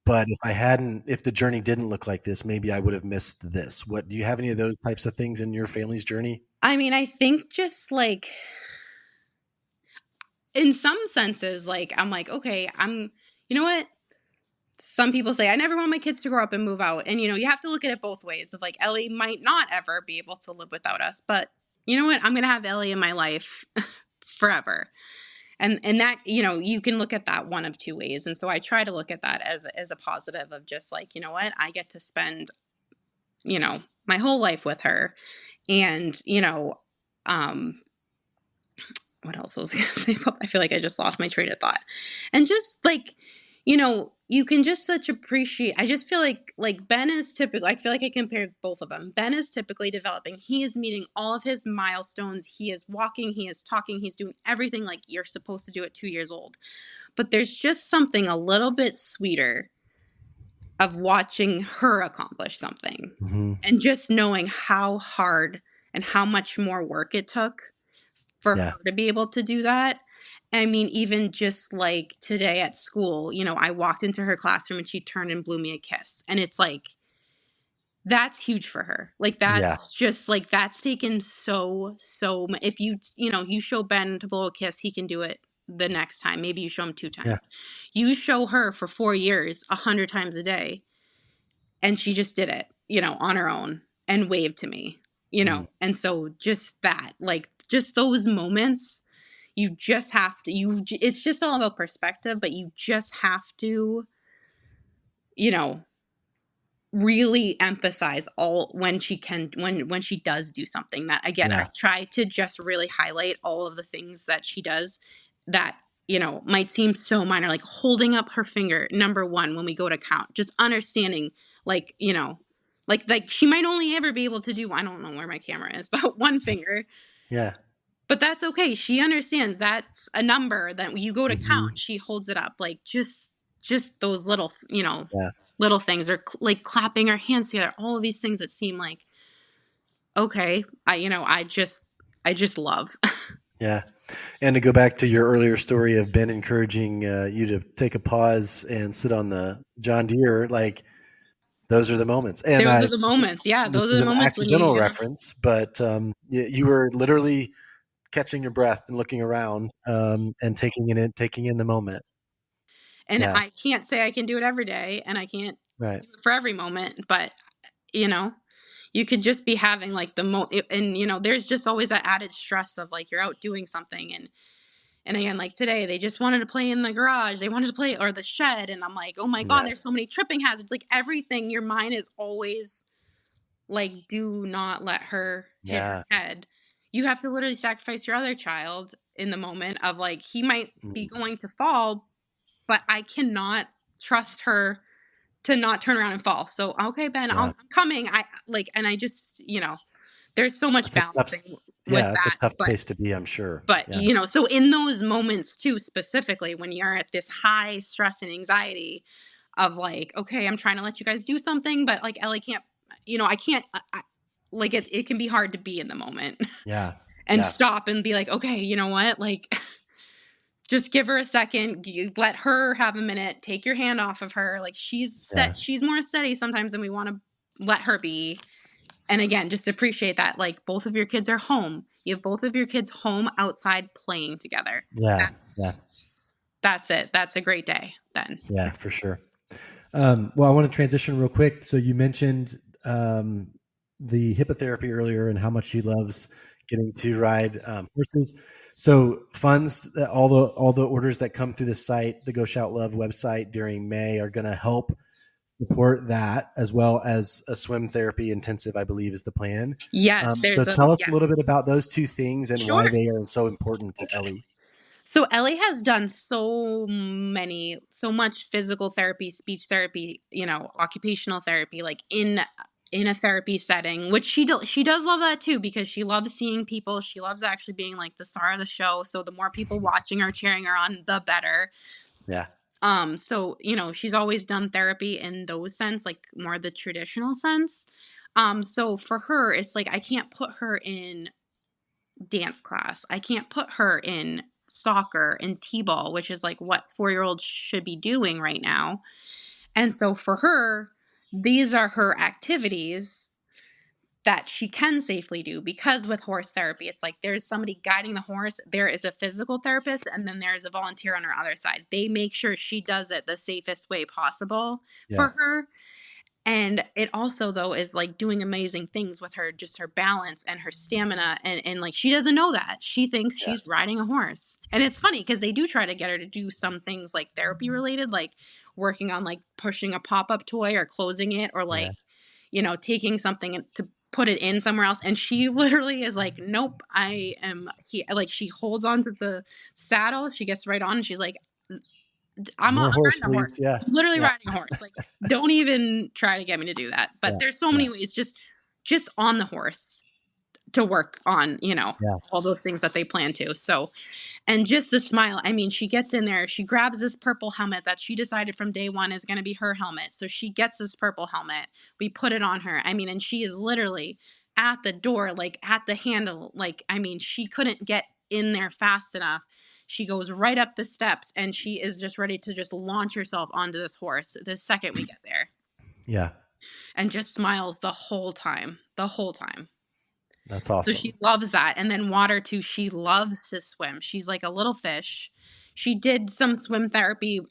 [SPEAKER 2] but if the journey didn't look like this, maybe I would have missed this. Do you have any of those types of things in your family's journey?
[SPEAKER 3] I mean, I think just like, in some senses, like, I'm like, okay, you know what? Some people say, I never want my kids to grow up and move out. And, you have to look at it both ways of like, Ellie might not ever be able to live without us, but you know what? I'm going to have Ellie in my life forever. And that, you can look at that one of two ways. And so I try to look at that as a positive of just like, you know what? I get to spend, my whole life with her. And, what else was I going to say? I feel like I just lost my train of thought. And just like, you can just such appreciate. I just feel like Ben is typically, I feel like I compared both of them. Ben is typically developing. He is meeting all of his milestones. He is walking, he is talking, he's doing everything like you're supposed to do at 2 years old. But there's just something a little bit sweeter of watching her accomplish something. And just knowing how hard and how much more work it took for her to be able to do that. I mean, even just like today at school, I walked into her classroom and she turned and blew me a kiss. And it's like, that's huge for her. Like, that's just like, that's taken so if you show Ben to blow a kiss, he can do it the next time. Maybe you show him 2 times. You show her for 4 years, 100 times a day. And she just did it, on her own and waved to me, And so just that, like, just those moments, you just have to, it's just all about perspective, but you just have to, really emphasize when she does do something that, again, I try to just really highlight all of the things that she does that, might seem so minor, like holding up her finger, number 1, when we go to count, just understanding, like, like she might only ever be able to do, I don't know where my camera is, but 1 finger.
[SPEAKER 2] Yeah.
[SPEAKER 3] But that's okay. She understands that's a number that when you go to count, she holds it up. Like just those little, little things, or like clapping her hands together, all of these things that seem like, okay, I just love.
[SPEAKER 2] Yeah. And to go back to your earlier story of Ben encouraging you to take a pause and sit on the John Deere, like, those are the moments. And
[SPEAKER 3] those are the moments. Yeah. Those are the moments.
[SPEAKER 2] Accidental reference, but you were literally catching your breath and looking around and taking in the moment.
[SPEAKER 3] And I can't say I can do it every day, and I can't do it for every moment, but you could just be having like and there's just always that added stress of like, you're out doing something, and again, like today, they just wanted to play in the garage. They wanted to play, or the shed. And I'm like, oh my God, there's so many tripping hazards. Like everything, your mind is always like, do not let her hit her head. You have to literally sacrifice your other child in the moment of like, he might be going to fall, but I cannot trust her to not turn around and fall. So, okay, Ben, I'm coming. And I just, there's so much balancing.
[SPEAKER 2] It's a tough place to be, I'm sure.
[SPEAKER 3] But, so in those moments too, specifically when you're at this high stress and anxiety of like, okay, I'm trying to let you guys do something, but like Ellie can't, I can't, like it can be hard to be in the moment.
[SPEAKER 2] Yeah.
[SPEAKER 3] And stop and be like, okay, you know what? Like, just give her a second, let her have a minute, take your hand off of her. Like she's more steady sometimes than we want to let her be. And again, just appreciate that. Like both of your kids are home. You have both of your kids home outside playing together.
[SPEAKER 2] Yeah.
[SPEAKER 3] That's it. That's a great day then.
[SPEAKER 2] Yeah, for sure.
[SPEAKER 4] Well, I want to transition real quick. So you mentioned the hippotherapy earlier and how much she loves
[SPEAKER 2] getting to ride horses. So funds, all the orders that come through the site, the Go Shout Love website during May, are going to help support that, as well as a swim therapy intensive, I believe is the plan.
[SPEAKER 3] Yes,
[SPEAKER 2] So tell us a little bit about those two things and why they are so important to Ellie.
[SPEAKER 3] So Ellie has done so much physical therapy, speech therapy, occupational therapy, like in a therapy setting, which she does love that too, because she loves seeing people. She loves actually being like the star of the show. So the more people watching her, cheering her on, the better.
[SPEAKER 2] Yeah.
[SPEAKER 3] So, she's always done therapy in those sense, like more the traditional sense. So for her, it's like, I can't put her in dance class. I can't put her in soccer and t-ball, which is like what 4-year-olds should be doing right now. And so for her, these are her activities that she can safely do, because with horse therapy, it's like there's somebody guiding the horse, there is a physical therapist, and then there's a volunteer on her other side. They make sure she does it the safest way possible for her. And it also, though, is like doing amazing things with her, just her balance and her stamina. And like, she doesn't know that. She thinks she's riding a horse. And it's funny because they do try to get her to do some things like therapy related, like working on like pushing a pop-up toy or closing it, or like, taking something to put it in somewhere else. And she literally is like, nope, I am here. Like, she holds onto the saddle. She gets right on and she's like, I'm riding a horse.
[SPEAKER 2] Yeah.
[SPEAKER 3] I'm literally riding a horse. Like, don't even try to get me to do that. But there's so many ways just on the horse to work on, all those things that they plan to. So, and just the smile. I mean, she gets in there, she grabs this purple helmet that she decided from day one is going to be her helmet. So she gets this purple helmet. We put it on her. I mean, and she is literally at the door, like at the handle. Like, I mean, she couldn't get in there fast enough. She goes right up the steps and she is just ready to just launch herself onto this horse the second we get there.
[SPEAKER 2] Yeah.
[SPEAKER 3] And just smiles the whole time.
[SPEAKER 2] That's awesome.
[SPEAKER 3] So she loves that. And then water too. She loves to swim. She's like a little fish. She did some swim therapy.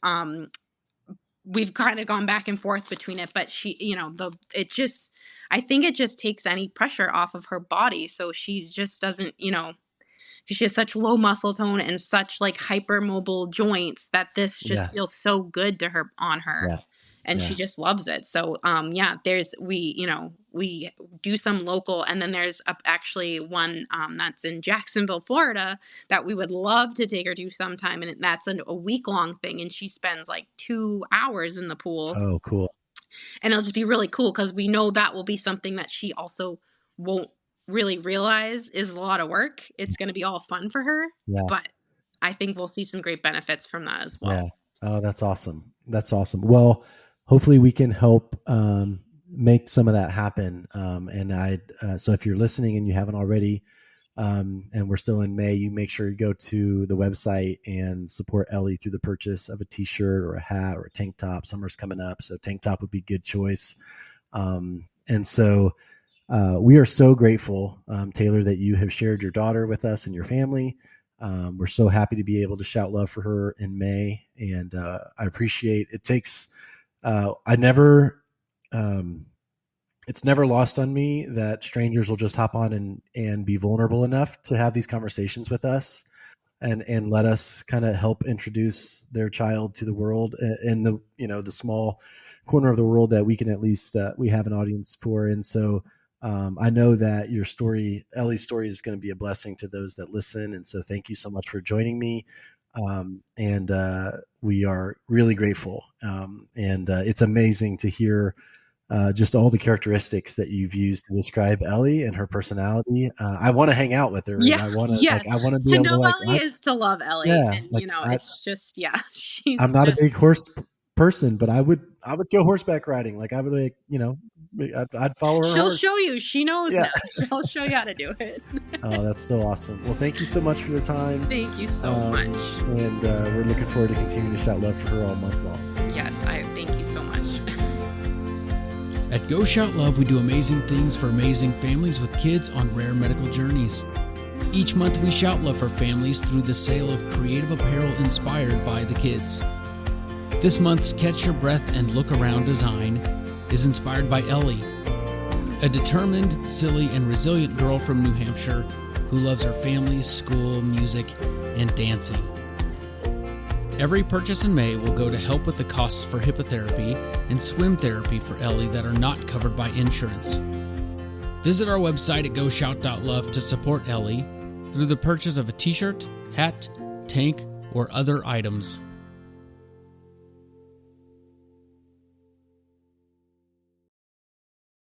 [SPEAKER 3] We've kind of gone back and forth between it, but she, I think it just takes any pressure off of her body. So she just doesn't, because she has such low muscle tone and such like hypermobile joints that this just feels so good to her on her. Yeah. And she just loves it. So, we do some local, and then there's actually one that's in Jacksonville, Florida, that we would love to take her to sometime. And that's a week-long thing. And she spends like 2 hours in the pool.
[SPEAKER 2] Oh, cool.
[SPEAKER 3] And it'll just be really cool because we know that will be something that she also won't really realize is a lot of work. It's going to be all fun for her. Yeah. But I think we'll see some great benefits from that as well.
[SPEAKER 2] Yeah. Oh, that's awesome. That's awesome. Well, hopefully we can help make some of that happen. So if you're listening and you haven't already, and we're still in May, you make sure you go to the website and support Ellie through the purchase of a t-shirt or a hat or a tank top. Summer's coming up, so tank top would be a good choice. We are so grateful, Taylor, that you have shared your daughter with us and your family. We're so happy to be able to shout love for her in May. And I appreciate it. It's never lost on me that strangers will just hop on and be vulnerable enough to have these conversations with us and let us kind of help introduce their child to the world in the small corner of the world that we can at least, we have an audience for. And so, I know that your story, Ellie's story, is going to be a blessing to those that listen. And so thank you so much for joining me. We are really grateful. It's amazing to hear just all the characteristics that you've used to describe Ellie and her personality. I want to hang out with her.
[SPEAKER 3] Yeah.
[SPEAKER 2] And I want to be able to
[SPEAKER 3] know Ellie is to love Ellie.
[SPEAKER 2] Yeah,
[SPEAKER 3] and it's just,
[SPEAKER 2] I'm not a big horse person, but I would go horseback riding. Like I would I'd follow her.
[SPEAKER 3] She'll show you. She knows now. She'll show you how to do it.
[SPEAKER 2] Oh, that's so awesome. Well, thank you so much for your time.
[SPEAKER 3] Thank you so much.
[SPEAKER 2] And we're looking forward to continuing to shout love for her all month long.
[SPEAKER 3] Yes, I thank you so much.
[SPEAKER 1] At Go Shout Love, we do amazing things for amazing families with kids on rare medical journeys. Each month, we shout love for families through the sale of creative apparel inspired by the kids. This month's Catch Your Breath and Look Around design is inspired by Ellie, a determined, silly, and resilient girl from New Hampshire who loves her family, school, music, and dancing. Every purchase in May will go to help with the costs for hippotherapy and swim therapy for Ellie that are not covered by insurance. Visit our website at GoShout.Love to support Ellie through the purchase of a t-shirt, hat, tank, or other items.